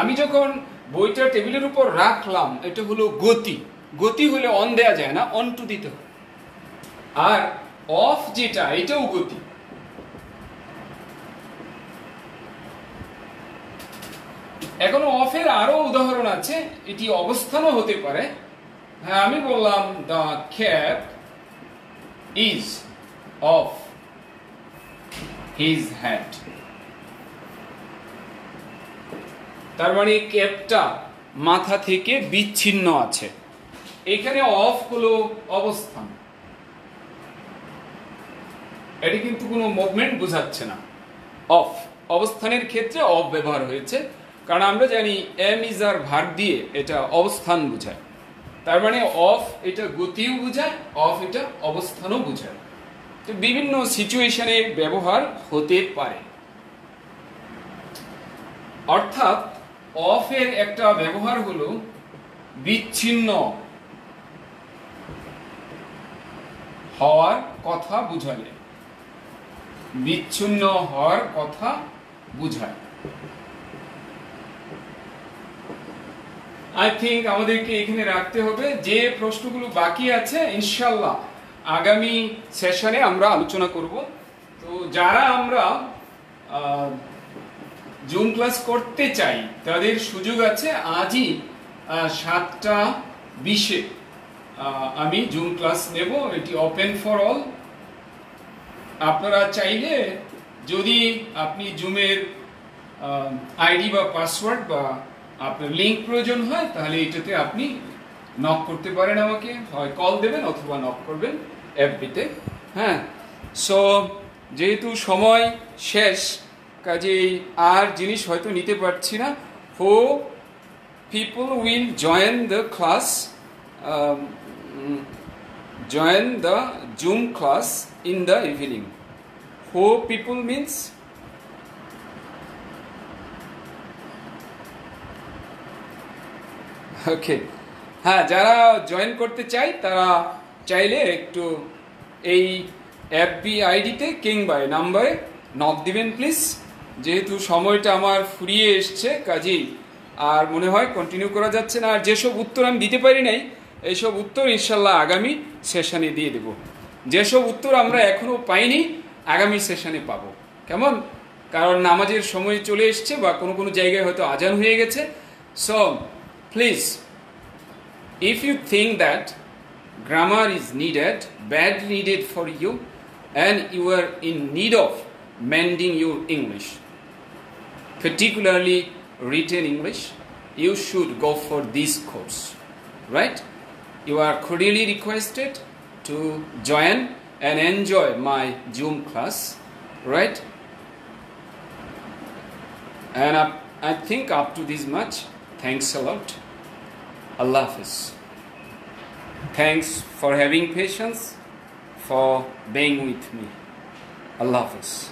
Speaker 1: আমি যখন বইটা টেবিলের উপর রাখলাম, এটা হলো গতি। গতি হলে অন দেয়া যায় না, অন টু দিতে হয়। আর অফ যেটা, এটাও গতি। এখনো অফের আরো উদাহরণ আছে, এটি অবস্থানও হতে পারে। হ্যাঁ, আমি বললাম the cap is off his hat. তার মানে ক্যাপটা মাথা থেকে বিচ্ছিন্ন আছে। এখানে অফ হলো অবস্থান, এটি কিন্তু কোনো মুভমেন্ট বোঝাচ্ছে না। অফ অবস্থানের ক্ষেত্রে অফ ব্যবহার হয়েছে, কারণ আমরা জানি এম ইজ আর ভার্ব দিয়ে এটা অবস্থান বোঝায়। তার মানে অফ এটা গতিও বোঝায়, অফ এটা অবস্থানও বোঝায়। তো বিভিন্ন সিচুয়েশনে ব্যবহার হতে পারে। অর্থাৎ অফের একটা ব্যবহার হলো বিচ্ছিন্ন হওয়ার কথা বুঝালে, বিচ্ছিন্ন হওয়ার কথা বুঝায়। আই থিঙ্ক আমাদেরকে এখানে রাখতে হবে। যে প্রশ্নগুলো বাকি আছে ইনশাল্লাহ আগামী সেশনে আমরা আলোচনা করব। তো যারা আমরা জুম ক্লাস করতে চাই তাদের সুযোগ আছে। আজই 7:20 আমি জুম ক্লাস নেব, এটি ওপেন ফর অল। আপনারা চাইলে, যদি আপনি জুমের আইডি বা পাসওয়ার্ড বা আপনার লিংক প্রয়োজন হয়, তাহলে এটাতে আপনি নক করতে পারেন আমাকে, হয় কল দেবেন অথবা নক করবেন এফবিতে। হ্যাঁ, সো যেহেতু সময় শেষ, কাজেই আর জিনিস হয়তো নিতে পারছি না। হো people will join the class, join the Zoom class in the evening. Who people means okay. হ্যাঁ, যারা জয়েন করতে চাই তারা চাইলে একটু এই এফবি আইডিতে কিংবা নাম্বারে নক দিবেন প্লিজ। যেহেতু সময়টা আমার ফুরিয়ে এসছে, কাজেই আর মনে হয় কন্টিনিউ করা যাচ্ছে না। আর যেসব উত্তর আমি দিতে পারি নাই, এইসব উত্তর ইনশাল্লাহ আগামী সেশনে দিয়ে দেব। যেসব উত্তর আমরা এখনো পাইনি, আগামী সেশনে পাবো, কেমন? কারণ নামাজের সময় চলে এসছে বা কোনো কোনো জায়গায় হয়তো আজান হয়ে গেছে। So please, if you think that grammar is needed, badly needed for you, and you are in need of mending your English, particularly written English, you should go for this course, right? You are cordially requested to join and enjoy my Zoom class right? And I think up to this much. Thanks a lot. Allah Hafiz. Thanks for having patience, for being with me. Allah Hafiz.